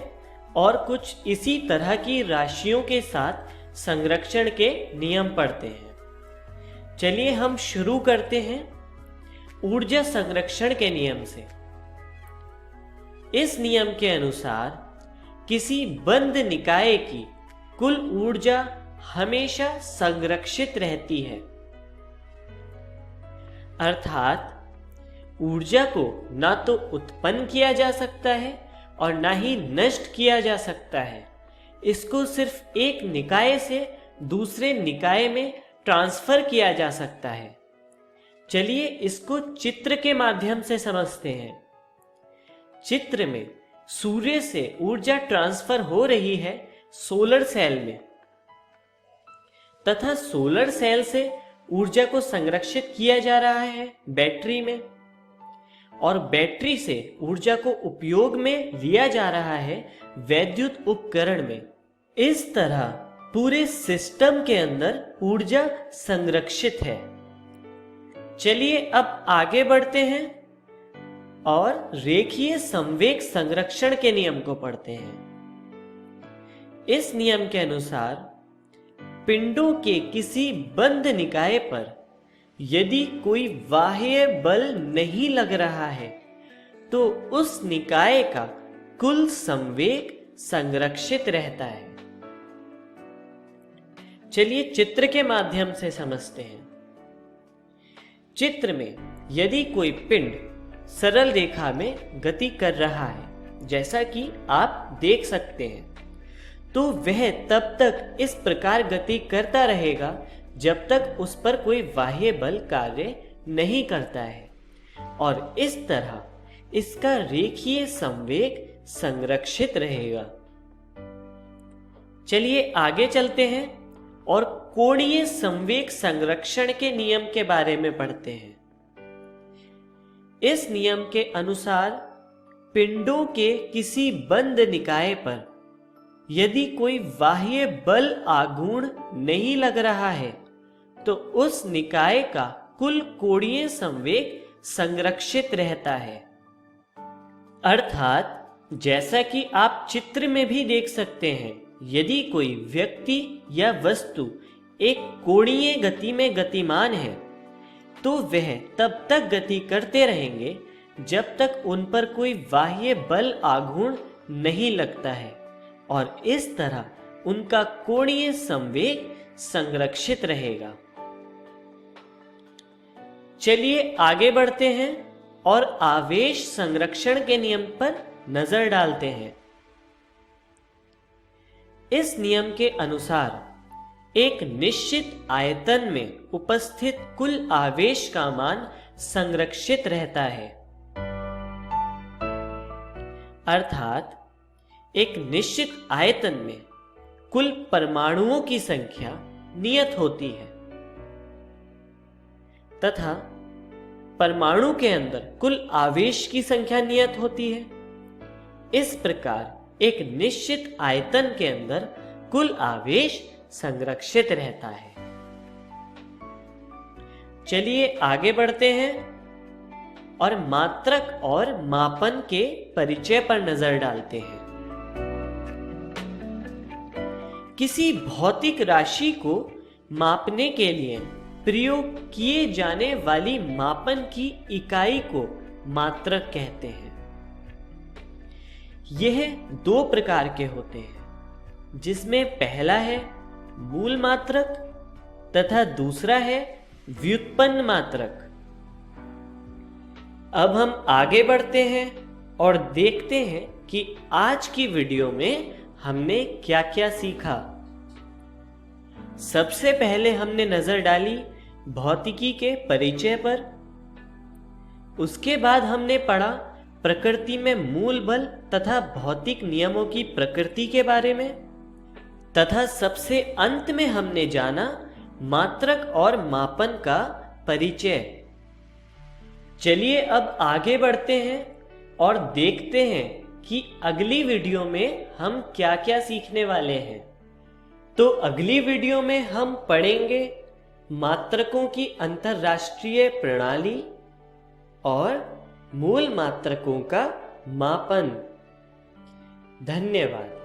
और कुछ इसी तरह की राशियों के साथ संरक्षण के नियम पढ़ते हैं। चलिए हम शुरू करते हैं ऊर्जा संरक्षण के नियम से। इस नियम के अनुसार किसी बंद निकाय की कुल ऊर्जा हमेशा संरक्षित रहती है, अर्थात ऊर्जा को ना तो उत्पन्न किया जा सकता है और ना ही नष्ट किया जा सकता है। इसको सिर्फ एक निकाय से दूसरे निकाय में ट्रांसफर किया जा सकता है। चलिए इसको चित्र के माध्यम से समझते हैं। चित्र में सूर्य से ऊर्जा ट्रांसफर हो रही है सोलर सेल में, तथा सोलर सेल से ऊर्जा को संरक्षित किया जा रहा है बैटरी में, और बैटरी से ऊर्जा को उपयोग में लिया जा रहा है वैद्युत उपकरण में। इस तरह पूरे सिस्टम के अंदर ऊर्जा संरक्षित है। चलिए अब आगे बढ़ते हैं और रेखीय संवेग संरक्षण के नियम को पढ़ते हैं। इस नियम के अनुसार पिंडों के किसी बंद निकाय पर यदि कोई बाह्य बल नहीं लग रहा है तो उस निकाय का कुल संवेग संरक्षित रहता है। चलिए चित्र के माध्यम से समझते हैं। चित्र में यदि कोई पिंड सरल रेखा में गति कर रहा है, जैसा कि आप देख सकते हैं, तो वह तब तक इस प्रकार गति करता रहेगा जब तक उस पर कोई बाह्य बल कार्य नहीं करता है, और इस तरह इसका रेखीय संवेग संरक्षित रहेगा। चलिए आगे चलते हैं और कोणीय संवेग संरक्षण के नियम के बारे में पढ़ते हैं। इस नियम के अनुसार पिंडों के किसी बंद निकाय पर यदि कोई बाह्य बल आघूर्ण नहीं लग रहा है तो उस निकाय का कुल कोणीय संवेग संरक्षित रहता है। अर्थात जैसा कि आप चित्र में भी देख सकते हैं, यदि कोई व्यक्ति या वस्तु एक कोणीय गति में गतिमान है तो वह तब तक गति करते रहेंगे जब तक उन पर कोई बाह्य बल आघूर्ण नहीं लगता है, और इस तरह उनका कोणीय संवेग संरक्षित रहेगा। चलिए आगे बढ़ते हैं और आवेश संरक्षण के नियम पर नजर डालते हैं। इस नियम के अनुसार एक निश्चित आयतन में उपस्थित कुल आवेश का मान संरक्षित रहता है। अर्थात एक निश्चित आयतन में कुल परमाणुओं की संख्या नियत होती है तथा परमाणु के अंदर कुल आवेश की संख्या नियत होती है। इस प्रकार एक निश्चित आयतन के अंदर कुल आवेश संरक्षित रहता है। चलिए आगे बढ़ते हैं और मात्रक और मापन के परिचय पर नजर डालते हैं। किसी भौतिक राशि को मापने के लिए प्रयोग किए जाने वाली मापन की इकाई को मात्रक कहते हैं। यह दो प्रकार के होते हैं, जिसमें पहला है मूल मात्रक तथा दूसरा है व्युत्पन्न मात्रक। अब हम आगे बढ़ते हैं और देखते हैं कि आज की वीडियो में हमने क्या क्या सीखा। सबसे पहले हमने नजर डाली भौतिकी के परिचय पर। उसके बाद हमने पढ़ा प्रकृति में मूल बल तथा भौतिक नियमों की प्रकृति के बारे में, तथा सबसे अंत में हमने जाना मात्रक और मापन का परिचय। चलिए अब आगे बढ़ते हैं और देखते हैं कि अगली वीडियो में हम क्या क्या सीखने वाले हैं। तो अगली वीडियो में हम पढ़ेंगे मात्रकों की अंतरराष्ट्रीय प्रणाली और मूल मात्रकों का मापन। धन्यवाद।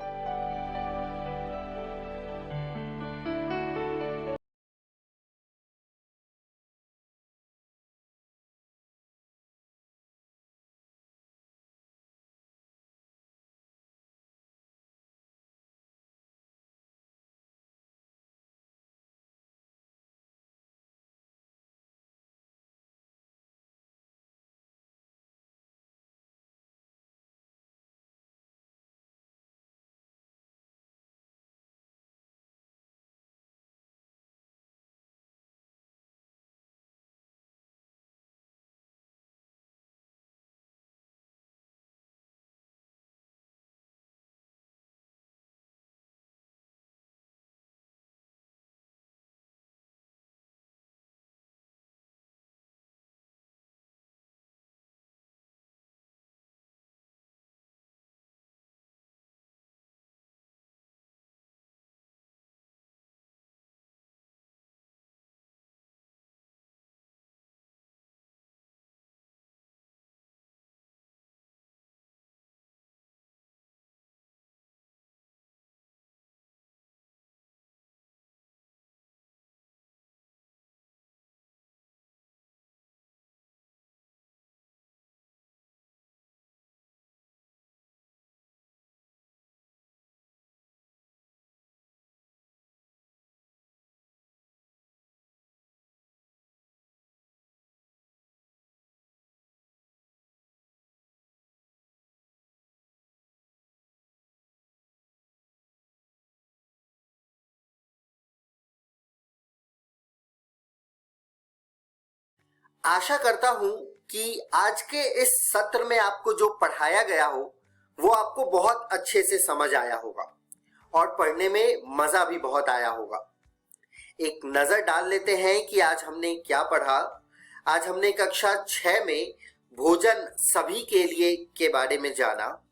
आशा करता हूं कि आज के इस सत्र में आपको जो पढ़ाया गया हो वो आपको बहुत अच्छे से समझ आया होगा और पढ़ने में मजा भी बहुत आया होगा। एक नजर डाल लेते हैं कि आज हमने क्या पढ़ा। आज हमने कक्षा 6 में भोजन सभी के लिए के बारे में जाना।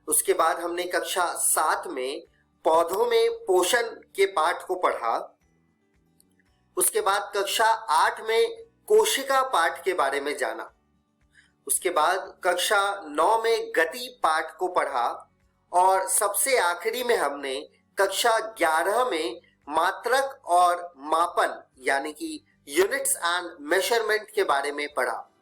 उसके बाद हमने कक्षा 7 में पौधों में पोषण के पाठ को पढ़ा। उसके बाद कक्षा 8 में कोशिका पाठ के बारे में जाना। उसके बाद कक्षा 9 में गति पाठ को पढ़ा और सबसे आखिरी में हमने कक्षा 11 में मात्रक और मापन यानी कि यूनिट्स एंड मेजरमेंट के बारे में पढ़ा।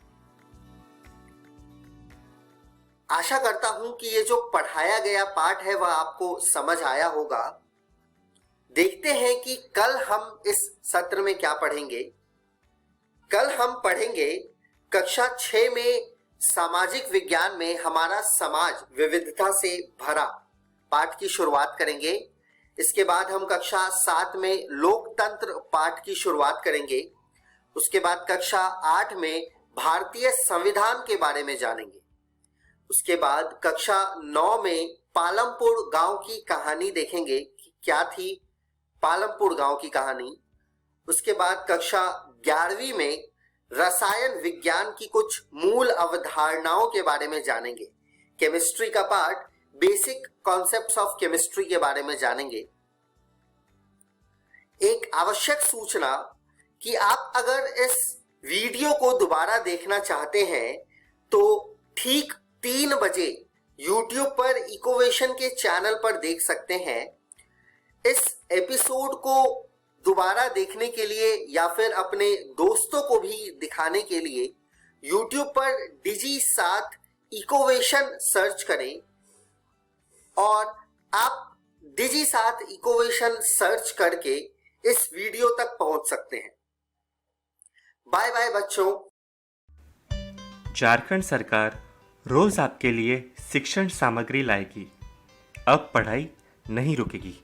आशा करता हूं कि ये जो पढ़ाया गया पाठ है वह आपको समझ आया होगा। देखते हैं कि कल हम इस सत्र में क्या पढ़ेंगे। कल हम पढ़ेंगे कक्षा 6 में सामाजिक विज्ञान में हमारा समाज विविधता से भरा पाठ की शुरुआत करेंगे। इसके बाद हम कक्षा 7 में लोकतंत्र पाठ की शुरुआत करेंगे। उसके बाद कक्षा 8 में भारतीय संविधान के बारे में जानेंगे। उसके बाद कक्षा 9 में पालमपुर गांव की कहानी देखेंगे कि क्या थी पालमपुर गांव की कहानी। उसके बाद कक्षा 11वीं में रसायन विज्ञान की कुछ मूल अवधारणाओं के बारे में जानेंगे। केमिस्ट्री का part basic concepts of chemistry के बारे में जानेंगे। एक आवश्यक सूचना कि आप अगर इस वीडियो को दोबारा देखना चाहते हैं तो ठीक 3 बजे YouTube पर इकोवेशन के चैनल पर देख सकते हैं। इस एपिसोड को दोबारा देखने के लिए या फिर अपने दोस्तों को भी दिखाने के लिए YouTube पर Digi7 इकोवेशन सर्च करें और आप Digi7 इकोवेशन सर्च करके इस वीडियो तक पहुंच सकते हैं। बाय बाय बच्चों। झारखंड सरकार रोज आपके लिए शिक्षण सामग्री लाएगी। अब पढ़ाई नहीं रुकेगी।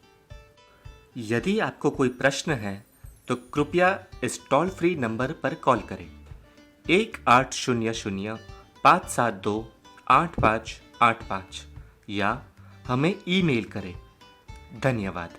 यदि आपको कोई प्रश्न है तो कृपया इस टोल फ्री नंबर पर कॉल करें 1800-572-8585 या हमें ईमेल करें। धन्यवाद।